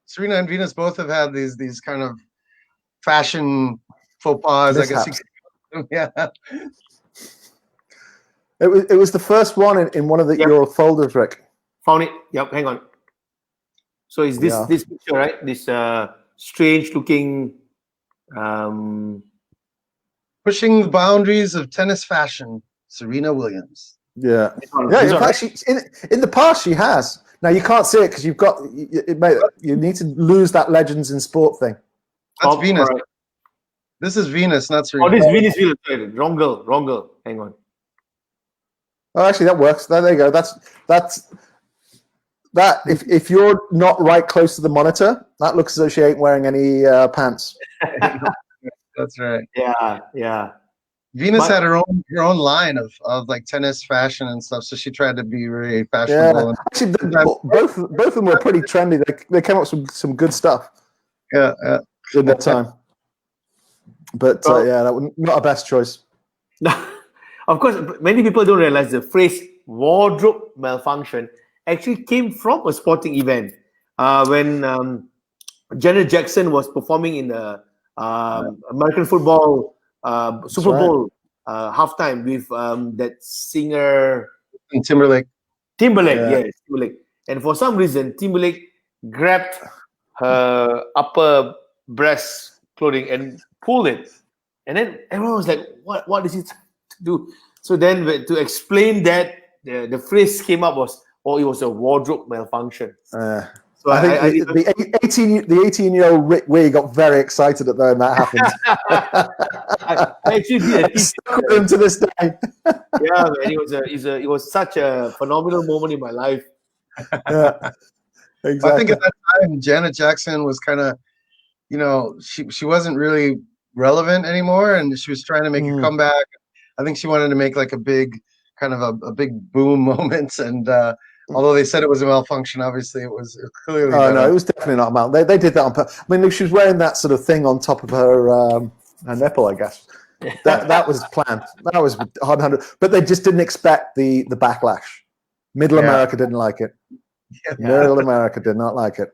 Serena and Venus both have had these kind of fashion faux pas. I guess. Yeah. It was the first one in one of your folders, Rick. Found it. Yep. Hang on. So is this picture, right? This strange looking pushing the boundaries of tennis fashion, Serena Williams. Yeah. In fact, in the past she has. Now you can't see it because you've got you need to lose that legends in sport thing. That's Venus. Right. This is Venus, not Serena. Oh, this is Venus. Wrong girl. Hang on. Oh, actually, that works. There you go. That's if you're not right close to the monitor, that looks as though she ain't wearing any pants. That's right. Yeah. Venus had her own line of like tennis fashion and stuff, so she tried to be very fashionable. Yeah. Actually, both of them were pretty trendy. They came up with some good stuff. Yeah. in that time. But yeah, that was not a best choice. Of course, many people don't realize the phrase wardrobe malfunction actually came from a sporting event. When Janet Jackson was performing in the American football Super Bowl halftime with that singer Timberlake. Yes, Timberlake. And for some reason, Timberlake grabbed her upper breast clothing and pulled it. And then everyone was like, what is it to do? So then to explain that, the phrase came up was, it was a wardrobe malfunction. So I think the 18-year-old Rick Wee got very excited at when that happened. I actually did a stuck with him to this day. Yeah, man, it was such a phenomenal moment in my life. Yeah, exactly. I think at that time, Janet Jackson was kind of, she wasn't really relevant anymore, and she was trying to make a comeback. I think she wanted to make like a big kind of a big boom moment, and although they said it was a malfunction, obviously it was clearly. Oh no, it was definitely not a malfunction. They did that on purpose. I mean, she was wearing that sort of thing on top of her nipple, I guess. That was planned. That was 100. But they just didn't expect the backlash. Middle America didn't like it. Yeah. Middle America did not like it.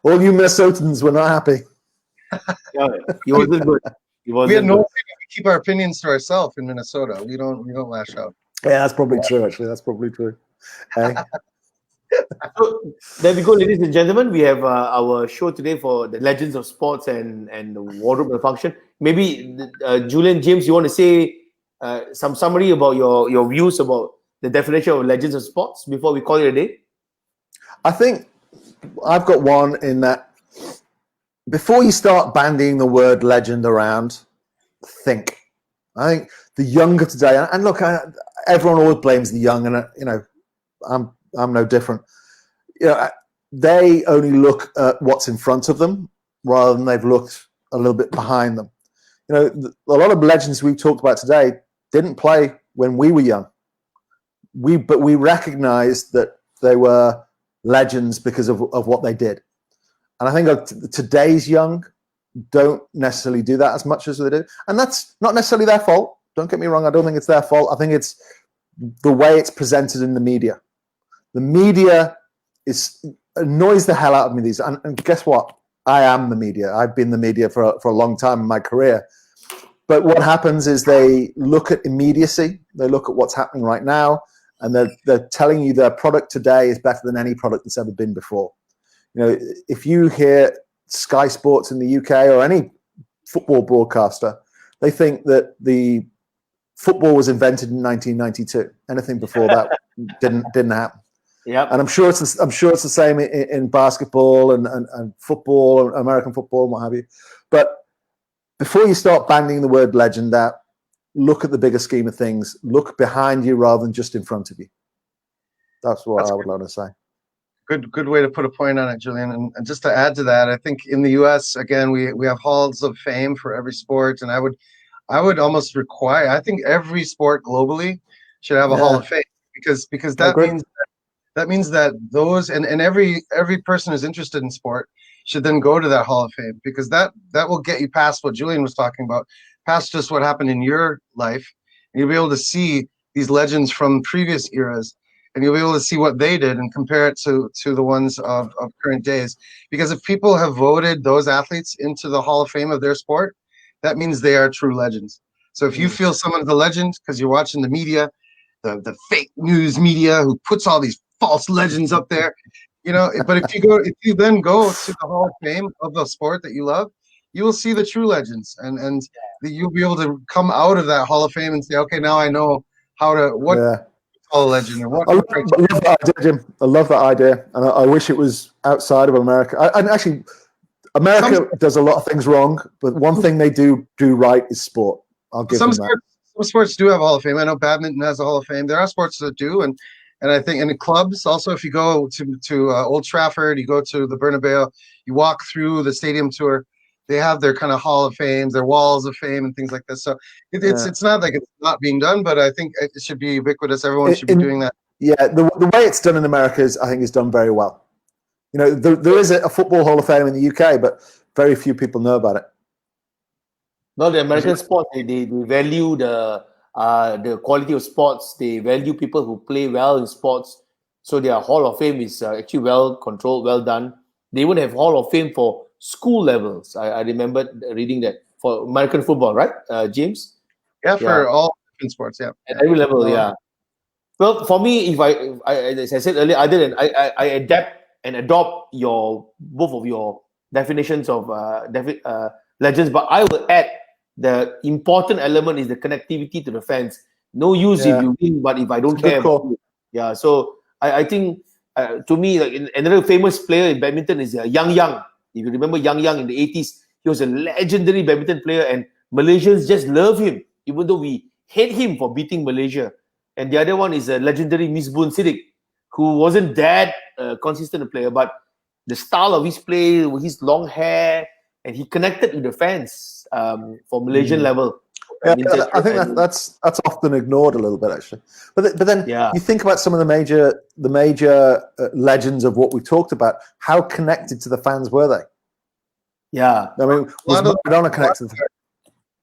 All you Minnesotans were not happy. Yeah, he wasn't good. We had no. We keep our opinions to ourselves in Minnesota. We don't lash out. Yeah, that's probably true. Actually, that's probably true. Hey. So there we go, ladies and gentlemen. We have our show today for the legends of sports and the wardrobe malfunction. Maybe Julian, James, you want to say some summary about your views about the definition of legends of sports before we call it a day? I think I've got one in that before you start bandying the word legend around, think. I think the younger today, and look, everyone always blames the young, and I'm no different. They only look at what's in front of them rather than they've looked a little bit behind them. A lot of legends we've talked about today didn't play when we were young. But we recognized that they were legends because of what they did. And I think today's young don't necessarily do that as much as they do. And that's not necessarily their fault. Don't get me wrong. I don't think it's their fault. I think it's the way it's presented in the media. The media annoys the hell out of me. And guess what? I am the media. I've been the media for a long time in my career. But what happens is they look at immediacy. They look at what's happening right now. And they're telling you their product today is better than any product that's ever been before. If you hear Sky Sports in the UK or any football broadcaster, they think that the football was invented in 1992. Anything before that didn't happen. Yeah, and I'm sure it's the same in basketball and football, American football, and what have you. But before you start bandying the word legend out, look at the bigger scheme of things. Look behind you rather than just in front of you. That's what I would like to say. Good way to put a point on it, Julian. And just to add to that, I think in the U.S. again we have halls of fame for every sport, and I would almost require. I think every sport globally should have a hall of fame because that means that those and every person who's interested in sport should then go to that hall of fame, because that will get you past what Julian was talking about, past just what happened in your life, and you'll be able to see these legends from previous eras. And you'll be able to see what they did and compare it to the ones of current days. Because if people have voted those athletes into the Hall of Fame of their sport, that means they are true legends. So if you feel someone's a legend because you're watching the media, the fake news media who puts all these false legends up there, but if you then go to the Hall of Fame of the sport that you love, you will see the true legends, and you'll be able to come out of that Hall of Fame and say, okay, now I know how to a legend or what. I love that idea, Jim. I love that idea, and I wish it was outside of America. And actually, America does a lot of things wrong, but one thing they do right is sport. I'll give them that. Some sports do have a Hall of Fame. I know badminton has a Hall of Fame. There are sports that do, and I think in clubs also. If you go to Old Trafford, you go to the Bernabeu, you walk through the stadium tour. They have their kind of Hall of Fames, their walls of fame, and things like this. So it's not like it's not being done, but I think it should be ubiquitous. Everyone should be doing that. Yeah, the way it's done in America is done very well. There is a football Hall of Fame in the UK, but very few people know about it. No, the American sports, they value the quality of sports. They value people who play well in sports. So their Hall of Fame is actually well controlled, well done. They would have Hall of Fame for school levels. I remember reading that for American football, right, James? Yeah, for all different sports. Yeah, at every level. Yeah. Well, for me, if I as I said earlier, other than I adapt and adopt both of your definitions of legends, but I will add the important element is the connectivity to the fans. No use if you win, but if I don't care about you. Yeah. So I think to me, like another famous player in badminton is Yang Yang. If you remember Yang Yang in the 80s, he was a legendary badminton player, and Malaysians just love him, even though we hate him for beating Malaysia. And the other one is a legendary Misbun Siddiq, who wasn't that consistent a player, but the style of his play, with his long hair, and he connected with the fans for Malaysian level. Yeah, I think that's often ignored a little bit, actually. But then you think about some of the major legends of what we talked about. How connected to the fans were they? Yeah, I mean, was Maradona connected?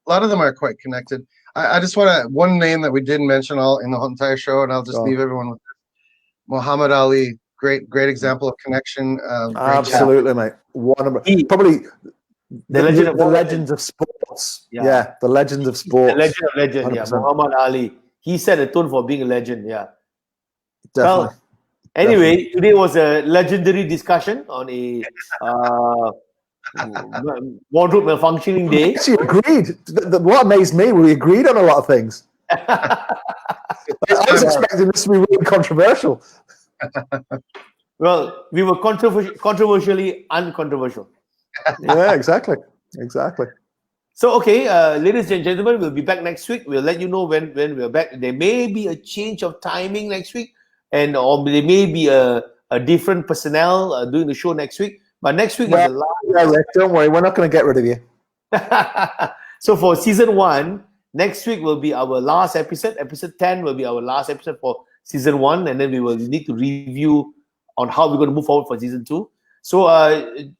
A lot of them are quite connected. I just want to one name that we didn't mention all in the whole entire show, and I'll just leave everyone with this. Muhammad Ali, great example of connection. Absolutely, mate. Probably the legends of sports. Yeah, the legends of sports. The legend of legend. 100%. Yeah, Muhammad Ali. He set a tone for being a legend. Yeah. Definitely. Well, anyway, today was a legendary discussion on a wardrobe malfunctioning day. Actually agreed. What amazed me, we agreed on a lot of things. I was expecting this to be really controversial. Well, we were controversially uncontroversial. Yeah, exactly. So, okay, ladies and gentlemen, we'll be back next week. We'll let you know when we're back. There may be a change of timing next week, or there may be a different personnel doing the show next week. But next week is the last. Yeah, Rick, don't worry, we're not going to get rid of you. So for season 1, next week will be our last episode. Episode 10 will be our last episode for season 1, and then we will need to review on how we're going to move forward for season 2. So,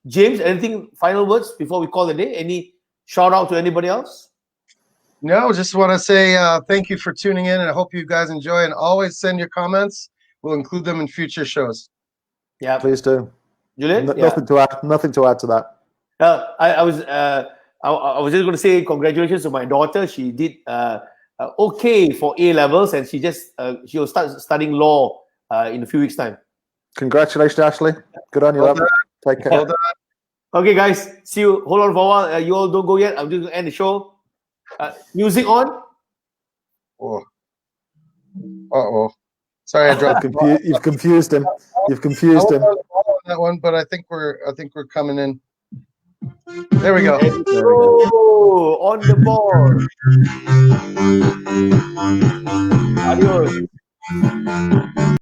James, anything final words before we call the day? Any shout out to anybody else? No, just want to say thank you for tuning in, and I hope you guys enjoy. And always send your comments. We'll include them in future shows. Yeah, please do. Julian, nothing to add. Nothing to add to that. I was just going to say congratulations to my daughter. She did okay for A levels, and she'll start studying law in a few weeks' time. Congratulations, Ashley. Good on you, love. Take care. Well done. Okay, guys. See you. Hold on for a while. You all don't go yet. I'm just going to end the show. Music on. Uh-oh. Sorry, I dropped. You've confused him. You've confused him. That one, but I think we're coming in. There we go. Oh, on the ball. Adios.